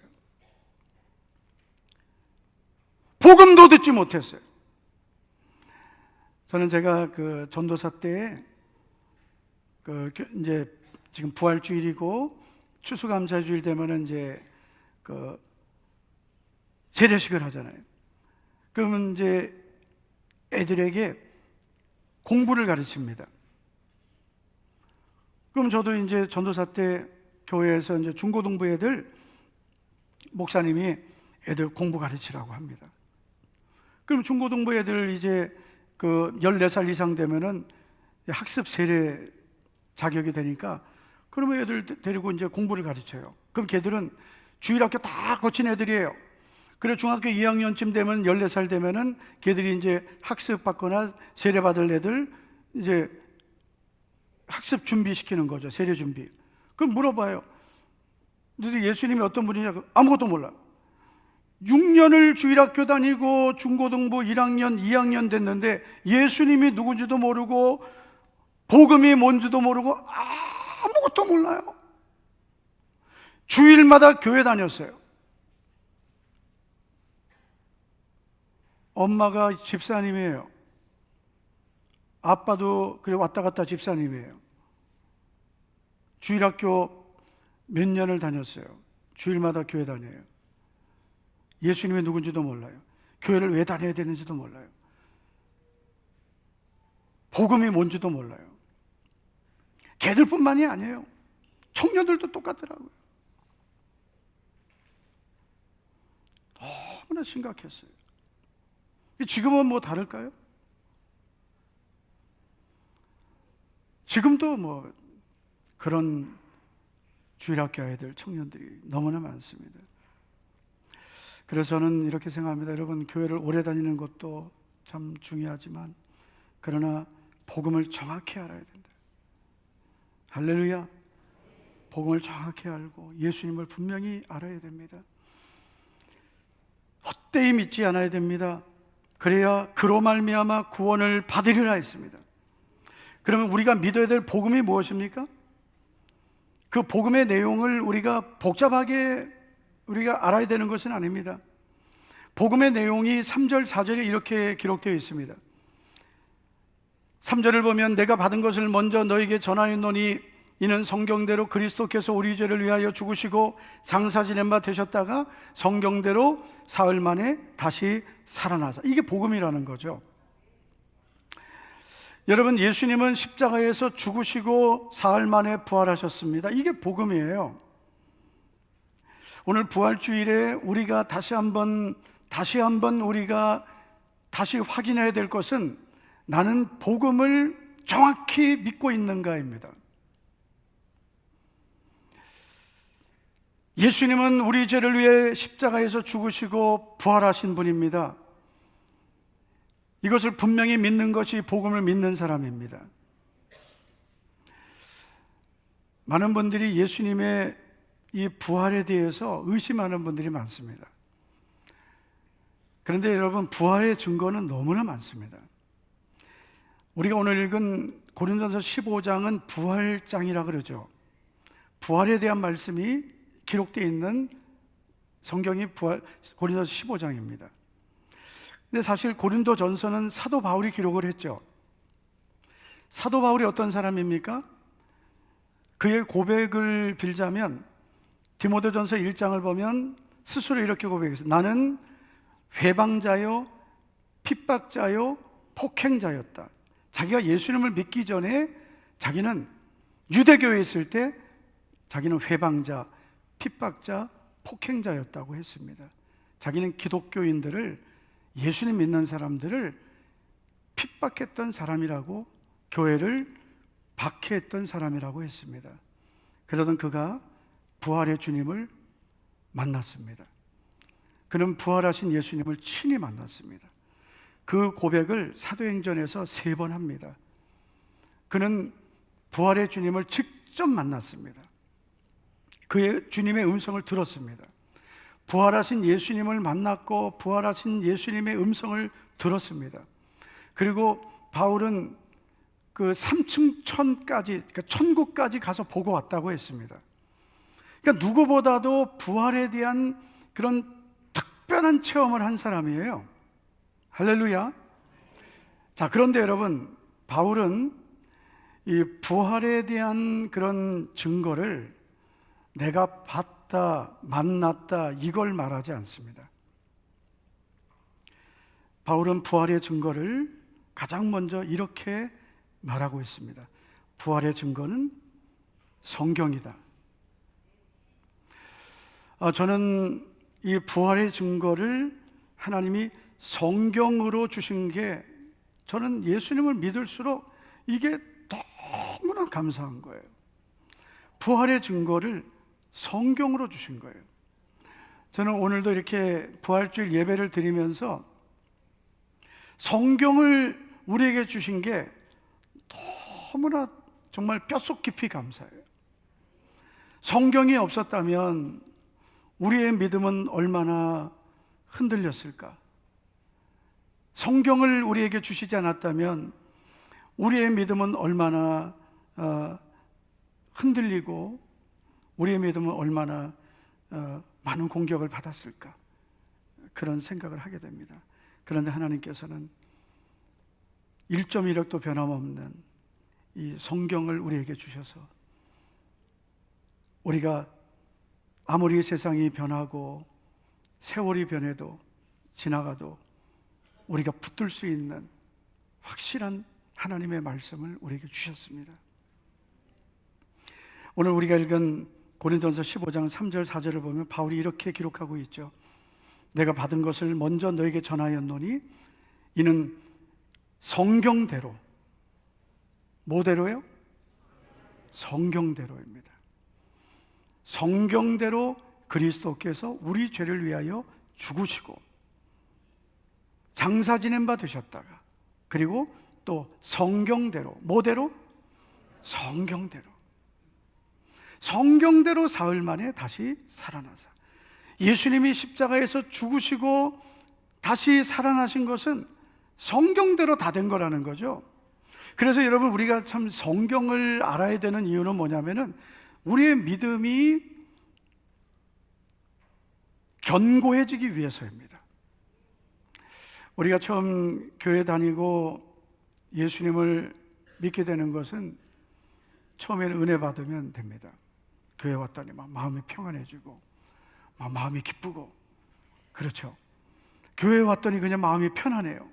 복음도 듣지 못했어요. 저는 제가 그 전도사 때 이제 지금 부활주일이고 추수감사주일 되면은 이제 그 세례식을 하잖아요. 그러면 이제 애들에게 공부를 가르칩니다. 그럼 저도 이제 전도사 때 교회에서 이제 중고등부 애들 목사님이 애들 공부 가르치라고 합니다. 그럼 중고등부 애들 이제 그 14살 이상 되면은 학습 세례 자격이 되니까 그러면 애들 데리고 이제 공부를 가르쳐요. 그럼 걔들은 주일학교 다 거친 애들이에요. 그래 중학교 2학년쯤 되면 14살 되면은 걔들이 이제 학습 받거나 세례 받을 애들 이제 학습 준비시키는 거죠. 세례 준비. 그럼 물어봐요. 너희 예수님이 어떤 분이냐? 아무것도 몰라. 6년을 주일학교 다니고 중고등부 1학년, 2학년 됐는데 예수님이 누군지도 모르고 복음이 뭔지도 모르고 아무것도 몰라요. 주일마다 교회 다녔어요. 엄마가 집사님이에요. 아빠도 그래 왔다 갔다 집사님이에요. 주일학교 몇 년을 다녔어요. 주일마다 교회 다녀요. 예수님이 누군지도 몰라요. 교회를 왜 다녀야 되는지도 몰라요. 복음이 뭔지도 몰라요. 걔들뿐만이 아니에요. 청년들도 똑같더라고요. 너무나 심각했어요. 지금은 뭐 다를까요? 지금도 뭐 그런 주일학교 아이들, 청년들이 너무나 많습니다. 그래서 저는 이렇게 생각합니다. 여러분, 교회를 오래 다니는 것도 참 중요하지만 그러나 복음을 정확히 알아야 된다. 할렐루야. 복음을 정확히 알고 예수님을 분명히 알아야 됩니다. 헛되이 믿지 않아야 됩니다. 그래야 그로 말미암아 구원을 받으리라 했습니다. 그러면 우리가 믿어야 될 복음이 무엇입니까? 그 복음의 내용을 우리가 복잡하게 우리가 알아야 되는 것은 아닙니다. 복음의 내용이 3절, 4절에 이렇게 기록되어 있습니다. 3절을 보면 내가 받은 것을 먼저 너에게 전하였노니 이는 성경대로 그리스도께서 우리 죄를 위하여 죽으시고 장사 지낸 바 되셨다가 성경대로 사흘 만에 다시 살아나사. 이게 복음이라는 거죠. 여러분, 예수님은 십자가에서 죽으시고 사흘 만에 부활하셨습니다. 이게 복음이에요. 오늘 부활주일에 우리가 다시 한번 우리가 다시 확인해야 될 것은 나는 복음을 정확히 믿고 있는가입니다. 예수님은 우리 죄를 위해 십자가에서 죽으시고 부활하신 분입니다. 이것을 분명히 믿는 것이 복음을 믿는 사람입니다. 많은 분들이 예수님의 이 부활에 대해서 의심하는 분들이 많습니다. 그런데 여러분, 부활의 증거는 너무나 많습니다. 우리가 오늘 읽은 고린도전서 15장은 부활장이라 그러죠. 부활에 대한 말씀이 기록되어 있는 성경이 고린도전서 15장입니다. 근데 사실 고린도전서는 사도 바울이 기록을 했죠. 사도 바울이 어떤 사람입니까? 그의 고백을 빌자면 디모데전서 1장을 보면 스스로 이렇게 고백했어요. 나는 회방자요, 핍박자요, 폭행자였다. 자기가 예수님을 믿기 전에 자기는 유대교에 있을 때 자기는 회방자, 핍박자, 폭행자였다고 했습니다. 자기는 기독교인들을, 예수님 믿는 사람들을 핍박했던 사람이라고, 교회를 박해했던 사람이라고 했습니다. 그러던 그가 부활의 주님을 만났습니다. 그는 부활하신 예수님을 친히 만났습니다. 그 고백을 사도행전에서 3번 합니다. 그는 부활의 주님을 직접 만났습니다. 그의 주님의 음성을 들었습니다. 부활하신 예수님을 만났고 부활하신 예수님의 음성을 들었습니다. 그리고 바울은 그 3층 천까지, 그러니까 천국까지 가서 보고 왔다고 했습니다. 그러니까 누구보다도 부활에 대한 그런 특별한 체험을 한 사람이에요. 할렐루야. 자, 그런데 여러분, 바울은 이 부활에 대한 그런 증거를 내가 봤다, 만났다, 이걸 말하지 않습니다. 바울은 부활의 증거를 가장 먼저 이렇게 말하고 있습니다. 부활의 증거는 성경이다. 저는 이 부활의 증거를 하나님이 성경으로 주신 게, 저는 예수님을 믿을수록 이게 너무나 감사한 거예요. 부활의 증거를 성경으로 주신 거예요. 저는 오늘도 이렇게 부활주일 예배를 드리면서 성경을 우리에게 주신 게 너무나 정말 뼛속 깊이 감사해요. 성경이 없었다면 우리의 믿음은 얼마나 흔들렸을까? 성경을 우리에게 주시지 않았다면 우리의 믿음은 얼마나 흔들리고 우리의 믿음은 얼마나 많은 공격을 받았을까? 그런 생각을 하게 됩니다. 그런데 하나님께서는 1.1억도 변함없는 이 성경을 우리에게 주셔서 우리가 아무리 세상이 변하고 세월이 변해도 지나가도 우리가 붙들 수 있는 확실한 하나님의 말씀을 우리에게 주셨습니다. 오늘 우리가 읽은 고린도전서 15장 3절 4절을 보면 바울이 이렇게 기록하고 있죠. 내가 받은 것을 먼저 너에게 전하였노니 이는 성경대로, 뭐대로요? 성경대로입니다. 성경대로 그리스도께서 우리 죄를 위하여 죽으시고 장사 지낸 바 되셨다가, 그리고 또 성경대로, 뭐대로? 성경대로. 성경대로 사흘 만에 다시 살아나사, 예수님이 십자가에서 죽으시고 다시 살아나신 것은 성경대로 다 된 거라는 거죠. 그래서 여러분, 우리가 참 성경을 알아야 되는 이유는 뭐냐면은 우리의 믿음이 견고해지기 위해서입니다. 우리가 처음 교회 다니고 예수님을 믿게 되는 것은 처음에는 은혜 받으면 됩니다. 교회 왔더니 막 마음이 평안해지고 막 마음이 기쁘고, 그렇죠. 교회 왔더니 그냥 마음이 편안해요.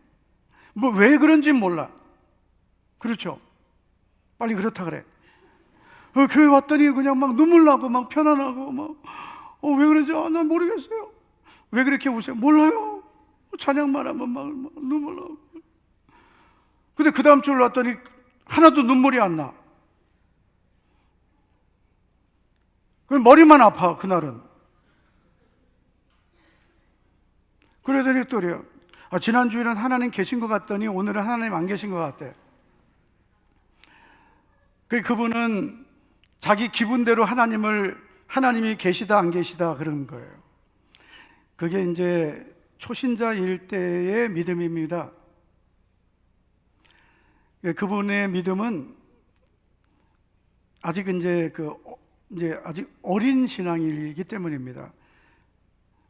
뭐 왜 그런지 몰라. 그렇죠. 빨리 그렇다 그래. 교회 왔더니 그냥 막 눈물 나고 막 편안하고 막 왜 그러지? 난 모르겠어요. 왜 그렇게 우세요? 몰라요. 찬양만 하면 막 눈물 나고. 근데 그 다음 주를 왔더니 하나도 눈물이 안 나. 그럼 머리만 아파, 그날은. 그러더니 또 그래요. 지난주에는 하나님 계신 것 같더니 오늘은 하나님 안 계신 것 같대. 그분은 자기 기분대로 하나님이 계시다 안 계시다 그런 거예요. 그게 이제 초신자일 때의 믿음입니다. 그분의 믿음은 아직 아직 어린 신앙이기 때문입니다.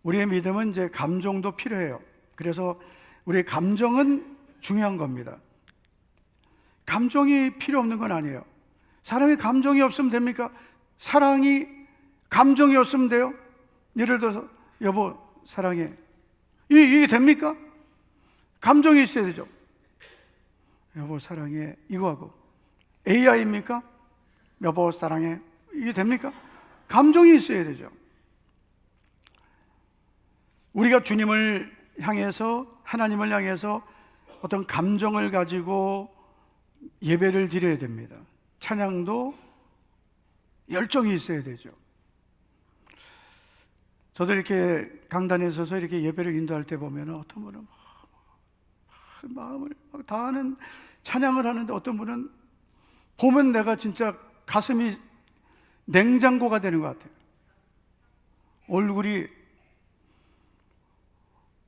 우리의 믿음은 이제 감정도 필요해요. 그래서 우리의 감정은 중요한 겁니다. 감정이 필요 없는 건 아니에요. 사람이 감정이 없으면 됩니까? 사랑이 감정이 없으면 돼요? 예를 들어서 여보 사랑해, 이게 됩니까? 감정이 있어야 되죠. 여보 사랑해 이거 하고 AI입니까? 여보 사랑해, 이게 됩니까? 감정이 있어야 되죠. 우리가 주님을 향해서, 하나님을 향해서 어떤 감정을 가지고 예배를 드려야 됩니다. 찬양도 열정이 있어야 되죠. 저도 이렇게 강단에 서서 이렇게 예배를 인도할 때 보면 어떤 분은 마음을 막 다하는 찬양을 하는데, 어떤 분은 보면 내가 진짜 가슴이 냉장고가 되는 것 같아요. 얼굴이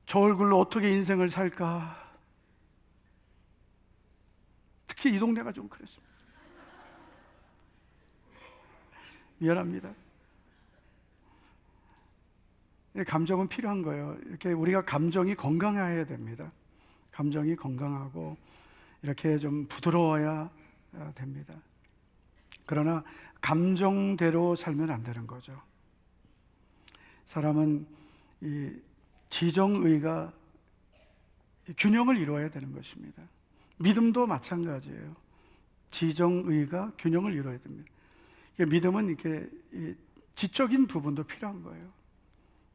저 얼굴로 어떻게 인생을 살까? 특히 이 동네가 좀 그랬습니다. 미안합니다. 감정은 필요한 거예요. 이렇게 우리가 감정이 건강해야 됩니다. 감정이 건강하고 이렇게 좀 부드러워야 됩니다. 그러나 감정대로 살면 안 되는 거죠. 사람은 이 지정의가 균형을 이루어야 되는 것입니다. 믿음도 마찬가지예요. 지정의가 균형을 이루어야 됩니다. 믿음은 이렇게 지적인 부분도 필요한 거예요.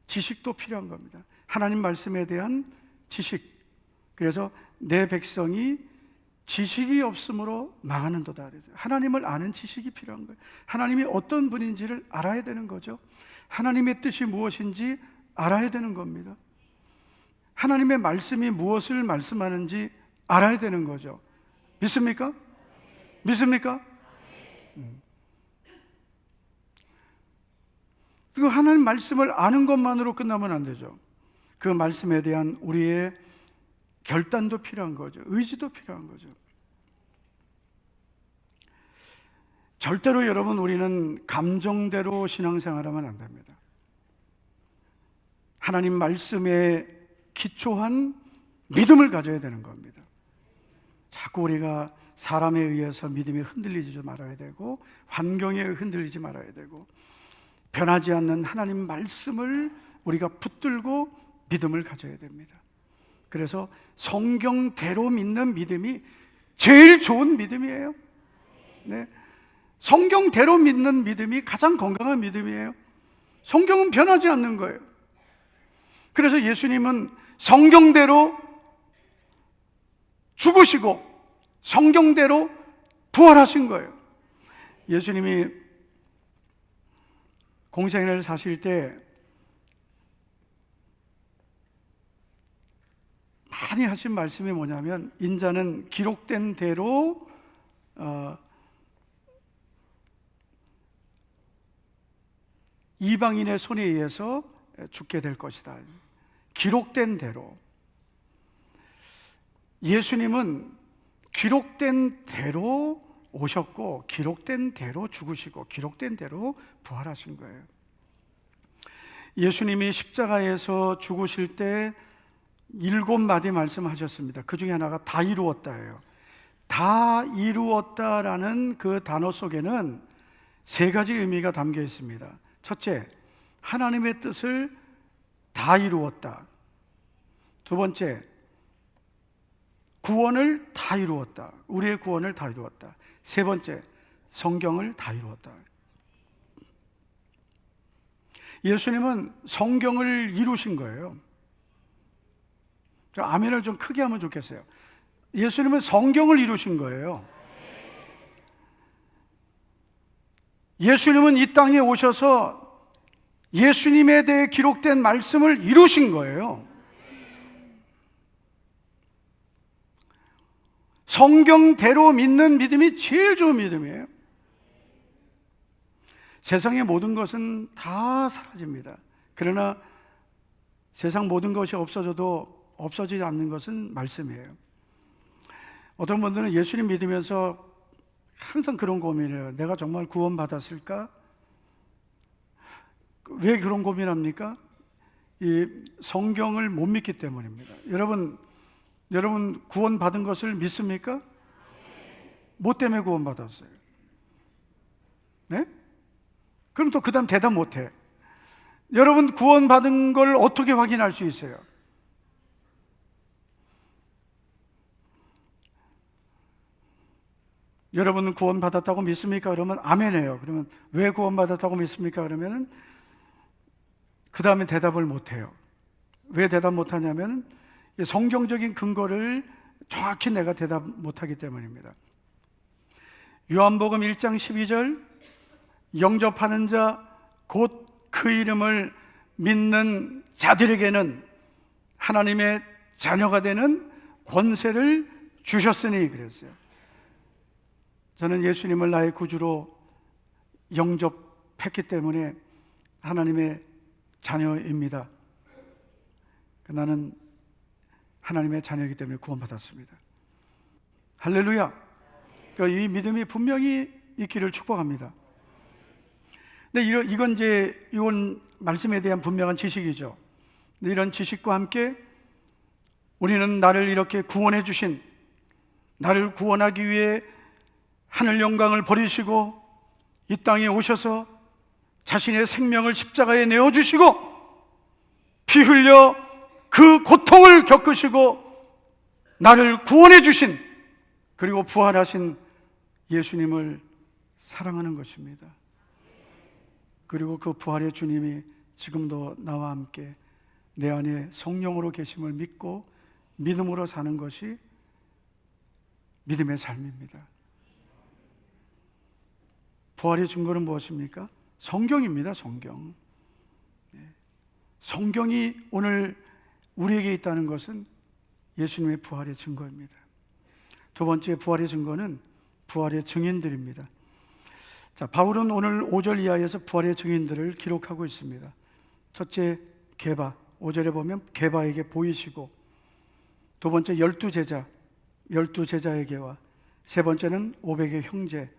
지식도 필요한 겁니다. 하나님 말씀에 대한 지식. 그래서 내 백성이 지식이 없으므로 망하는도다. 그래서 하나님을 아는 지식이 필요한 거예요. 하나님이 어떤 분인지를 알아야 되는 거죠. 하나님의 뜻이 무엇인지 알아야 되는 겁니다. 하나님의 말씀이 무엇을 말씀하는지 알아야 되는 거죠. 믿습니까? 믿습니까? 그 하나님 말씀을 아는 것만으로 끝나면 안 되죠. 그 말씀에 대한 우리의 결단도 필요한 거죠. 의지도 필요한 거죠. 절대로 여러분, 우리는 감정대로 신앙생활하면 안 됩니다. 하나님 말씀에 기초한 믿음을 가져야 되는 겁니다. 자꾸 우리가 사람에 의해서 믿음이 흔들리지 말아야 되고, 환경에 흔들리지 말아야 되고, 변하지 않는 하나님 말씀을 우리가 붙들고 믿음을 가져야 됩니다. 그래서 성경대로 믿는 믿음이 제일 좋은 믿음이에요. 네. 성경대로 믿는 믿음이 가장 건강한 믿음이에요. 성경은 변하지 않는 거예요. 그래서 예수님은 성경대로 죽으시고 성경대로 부활하신 거예요. 예수님이 공생애를 사실 때 많이 하신 말씀이 뭐냐면, 인자는 기록된 대로 이방인의 손에 의해서 죽게 될 것이다. 기록된 대로. 예수님은 기록된 대로 오셨고, 기록된 대로 죽으시고, 기록된 대로 부활하신 거예요. 예수님이 십자가에서 죽으실 때 7마디 말씀하셨습니다. 그 중에 하나가 다 이루었다예요. 다 이루었다라는 그 단어 속에는 3가지 의미가 담겨 있습니다. 첫째, 하나님의 뜻을 다 이루었다. 두 번째, 구원을 다 이루었다. 우리의 구원을 다 이루었다. 세 번째, 성경을 다 이루었다. 예수님은 성경을 이루신 거예요. 아멘을 좀 크게 하면 좋겠어요. 예수님은 성경을 이루신 거예요. 예수님은 이 땅에 오셔서 예수님에 대해 기록된 말씀을 이루신 거예요. 성경대로 믿는 믿음이 제일 좋은 믿음이에요. 세상의 모든 것은 다 사라집니다. 그러나 세상 모든 것이 없어져도 없어지지 않는 것은 말씀이에요. 어떤 분들은 예수님 믿으면서 항상 그런 고민을 해요. 내가 정말 구원받았을까? 왜 그런 고민합니까? 이 성경을 못 믿기 때문입니다. 여러분 구원받은 것을 믿습니까? 뭐 때문에 구원받았어요? 네? 그럼 또 그 다음 대답 못해. 여러분 구원받은 걸 어떻게 확인할 수 있어요? 여러분은 구원받았다고 믿습니까? 그러면 아멘해요. 그러면 왜 구원받았다고 믿습니까? 그러면 그 다음에 대답을 못해요. 왜 대답 못하냐면 성경적인 근거를 정확히 내가 대답 못하기 때문입니다. 요한복음 1장 12절, 영접하는 자 곧 그 이름을 믿는 자들에게는 하나님의 자녀가 되는 권세를 주셨으니 그랬어요. 저는 예수님을 나의 구주로 영접했기 때문에 하나님의 자녀입니다. 나는 하나님의 자녀이기 때문에 구원받았습니다. 할렐루야. 그러니까 이 믿음이 분명히 있기를 축복합니다. 근데 이건 이건 말씀에 대한 분명한 지식이죠. 근데 이런 지식과 함께 우리는 나를 이렇게 구원해 주신, 나를 구원하기 위해 하늘 영광을 버리시고 이 땅에 오셔서 자신의 생명을 십자가에 내어주시고 피 흘려 그 고통을 겪으시고 나를 구원해 주신, 그리고 부활하신 예수님을 사랑하는 것입니다. 그리고 그 부활의 주님이 지금도 나와 함께 내 안에 성령으로 계심을 믿고 믿음으로 사는 것이 믿음의 삶입니다. 부활의 증거는 무엇입니까? 성경입니다. 성경. 성경이 오늘 우리에게 있다는 것은 예수님의 부활의 증거입니다. 두 번째 부활의 증거는 부활의 증인들입니다. 자, 바울은 오늘 5절 이하에서 부활의 증인들을 기록하고 있습니다. 첫째, 게바. 5절에 보면 게바에게 보이시고, 두 번째 12제자, 12제자에게와, 세 번째는 500의 형제.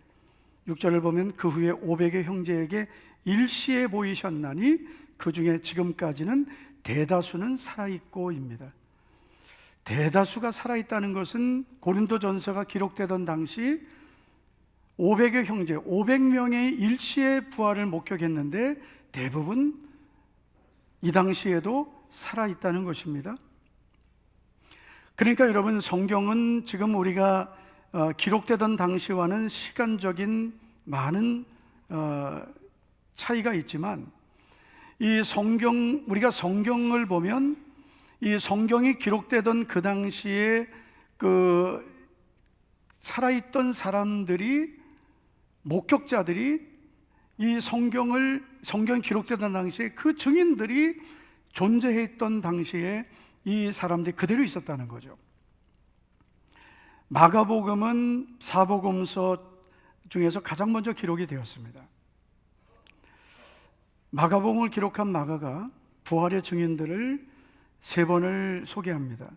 6절을 보면 그 후에 500의 형제에게 일시에 보이셨나니 그 중에 지금까지는 대다수는 살아있고입니다. 대다수가 살아있다는 것은 고린도전서가 기록되던 당시 500의 형제, 500명의 일시의 부활을 목격했는데 대부분 이 당시에도 살아있다는 것입니다. 그러니까 여러분, 성경은 지금 우리가 기록되던 당시와는 시간적인 많은 차이가 있지만, 이 성경, 우리가 성경을 보면 이 성경이 기록되던 그 당시에 그 살아있던 사람들이, 목격자들이 이 성경이 기록되던 당시에 그 증인들이 존재했던 당시에 이 사람들이 그대로 있었다는 거죠. 마가복음은 사복음서 중에서 가장 먼저 기록이 되었습니다. 마가복음을 기록한 마가가 부활의 증인들을 3번을 소개합니다.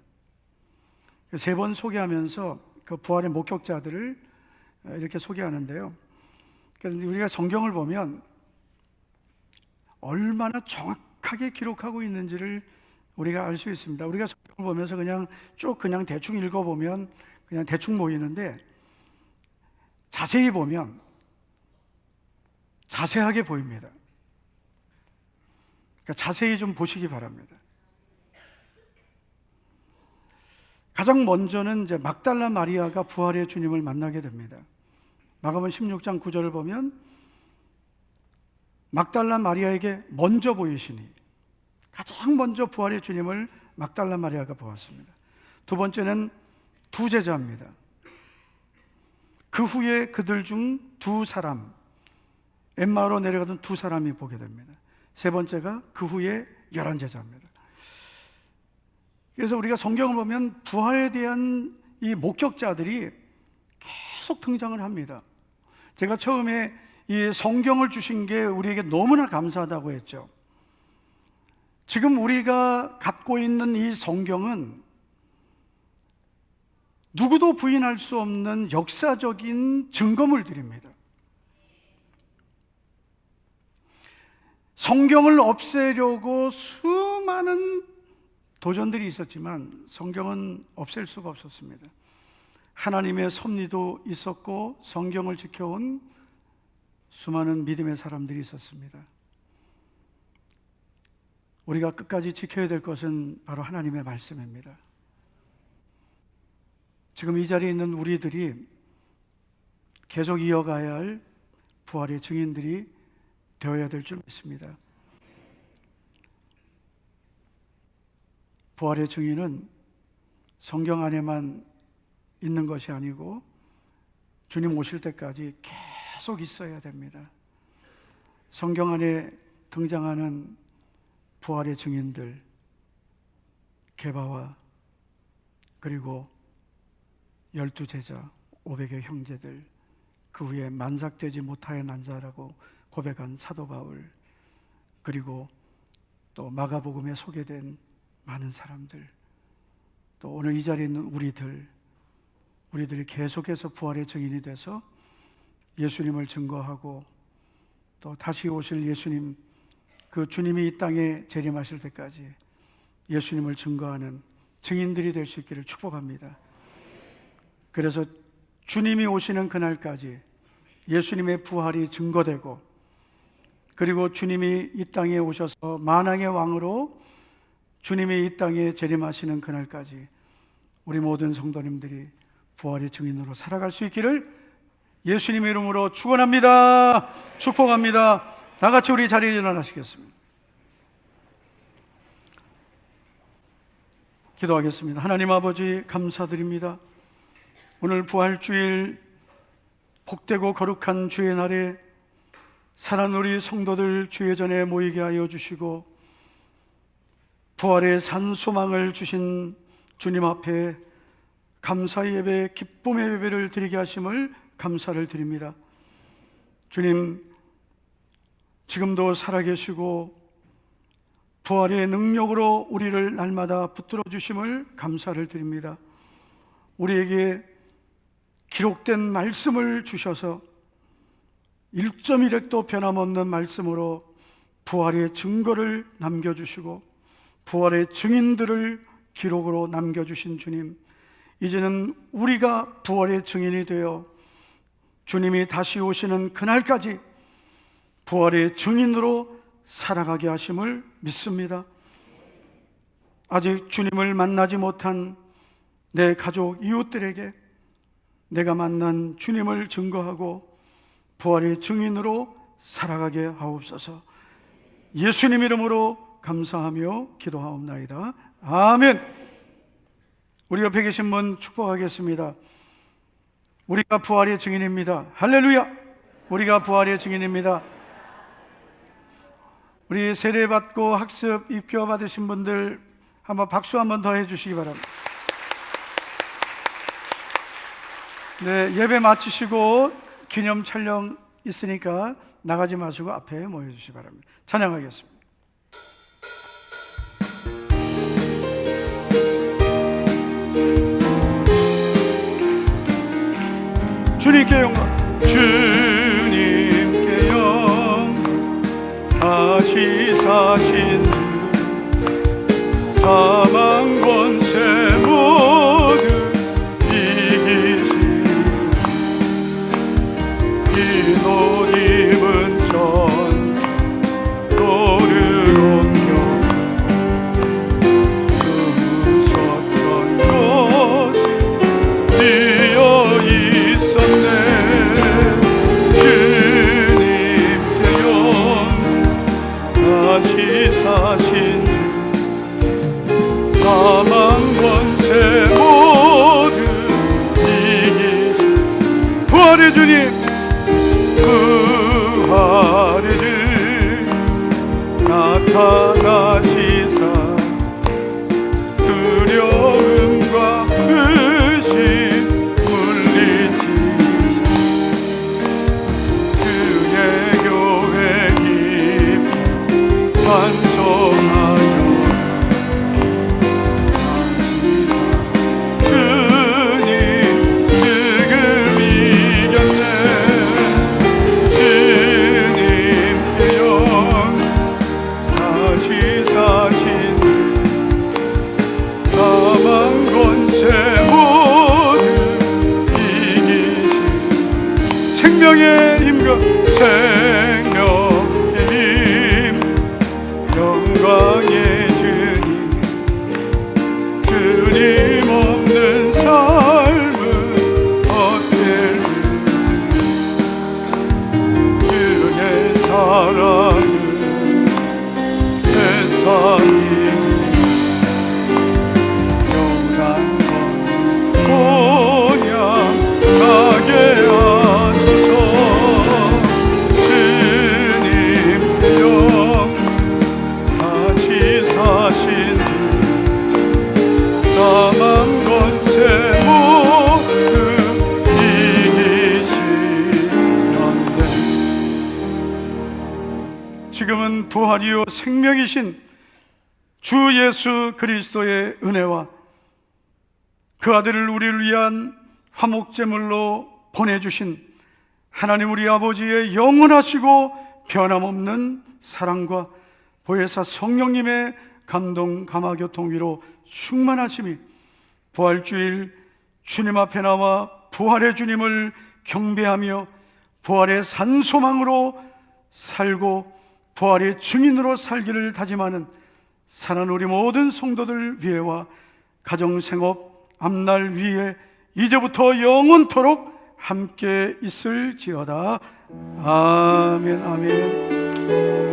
3번 소개하면서 그 부활의 목격자들을 이렇게 소개하는데요. 그래서 우리가 성경을 보면 얼마나 정확하게 기록하고 있는지를 우리가 알 수 있습니다. 우리가 성경을 보면서 그냥 대충 읽어보면 그냥 대충 보이는데, 자세히 보면 자세하게 보입니다. 그러니까 자세히 좀 보시기 바랍니다. 가장 먼저는 이제 막달라 마리아가 부활의 주님을 만나게 됩니다. 마가복음 16장 9절을 보면 막달라 마리아에게 먼저 보이시니, 가장 먼저 부활의 주님을 막달라 마리아가 보았습니다. 두 번째는 2제자입니다. 그 후에 그들 중 2사람, 엠마오로 내려가던 2사람이 보게 됩니다. 세 번째가 그 후에 11제자입니다. 그래서 우리가 성경을 보면 부활에 대한 이 목격자들이 계속 등장을 합니다. 제가 처음에 이 성경을 주신 게 우리에게 너무나 감사하다고 했죠. 지금 우리가 갖고 있는 이 성경은 누구도 부인할 수 없는 역사적인 증거물들입니다. 성경을 없애려고 수많은 도전들이 있었지만 성경은 없앨 수가 없었습니다. 하나님의 섭리도 있었고 성경을 지켜온 수많은 믿음의 사람들이 있었습니다. 우리가 끝까지 지켜야 될 것은 바로 하나님의 말씀입니다. 지금 이 자리에 있는 우리들이 계속 이어가야 할 부활의 증인들이 되어야 될 줄 믿습니다. 부활의 증인은 성경 안에만 있는 것이 아니고 주님 오실 때까지 계속 있어야 됩니다. 성경 안에 등장하는 부활의 증인들, 게바와 그리고 12제자, 500의 형제들, 그 후에 만삭되지 못하여 난 자라고 고백한 사도 바울, 그리고 또 마가복음에 소개된 많은 사람들, 또 오늘 이 자리에 있는 우리들이 계속해서 부활의 증인이 돼서 예수님을 증거하고 또 다시 오실 예수님, 그 주님이 이 땅에 재림하실 때까지 예수님을 증거하는 증인들이 될 수 있기를 축복합니다. 그래서 주님이 오시는 그날까지 예수님의 부활이 증거되고, 그리고 주님이 이 땅에 오셔서 만왕의 왕으로 주님이 이 땅에 재림하시는 그날까지 우리 모든 성도님들이 부활의 증인으로 살아갈 수 있기를 예수님의 이름으로 축원합니다. 축복합니다. 다 같이 우리 자리에 일어나시겠습니다. 기도하겠습니다. 하나님 아버지, 감사드립니다. 오늘 부활주일 복되고 거룩한 주의 날에 사랑하는 우리 성도들 주의 전에 모이게 하여 주시고, 부활의 산 소망을 주신 주님 앞에 감사의 예배, 기쁨의 예배를 드리게 하심을 감사를 드립니다. 주님, 지금도 살아계시고 부활의 능력으로 우리를 날마다 붙들어 주심을 감사를 드립니다. 우리에게 기록된 말씀을 주셔서 1.1획도 변함없는 말씀으로 부활의 증거를 남겨주시고 부활의 증인들을 기록으로 남겨주신 주님, 이제는 우리가 부활의 증인이 되어 주님이 다시 오시는 그날까지 부활의 증인으로 살아가게 하심을 믿습니다. 아직 주님을 만나지 못한 내 가족, 이웃들에게 내가 만난 주님을 증거하고 부활의 증인으로 살아가게 하옵소서. 예수님 이름으로 감사하며 기도하옵나이다. 아멘. 우리 옆에 계신 분 축복하겠습니다. 우리가 부활의 증인입니다. 할렐루야. 우리가 부활의 증인입니다. 우리 세례받고 학습 입교 받으신 분들 한번 박수 한번 더 해주시기 바랍니다. 네, 예배 마치시고 기념 촬영 있으니까 나가지 마시고 앞에 모여주시기 바랍니다. 찬양하겠습니다. 주님께 영광, 주님께 영광, 다시 사신 사망 권세 모두 이기신 이도 입은 천사 너를 옮겨 무섭던 곳이 비어 있었네. 주님께 다시 사신 사망 권세 모두 이기신 부활의 주님, 부활의 주님 나타나시사 두려움과 의심 물리치사 주의 교회 깊이 반성하여 주님 지금 이겼네. 주님께 영 다시 사신 사망 권세 모두 이기신 생명의 임금, 생명의 힘 영광의 주님, 주님 없는 삶은 어떨지 주의 사랑은 세상이 영원한 것 고향하게 하소서. 주님께 영 다시 사신 사망 권세 모두 이기시는데 지금은 부활이요 생명이신 주 예수 그리스도의 은혜와 그 아들을 우리를 위한 화목제물로 보내주신 하나님 우리 아버지의 영원하시고 변함없는 사랑과 보혜사 성령님의 감동 감화교통 위로 충만하심이 부활주일 주님 앞에 나와 부활의 주님을 경배하며 부활의 산소망으로 살고 부활의 증인으로 살기를 다짐하는 사랑하는 우리 모든 성도들 위에와 가정생업 앞날 위에 이제부터 영원토록 함께 있을지어다. 아멘 아멘.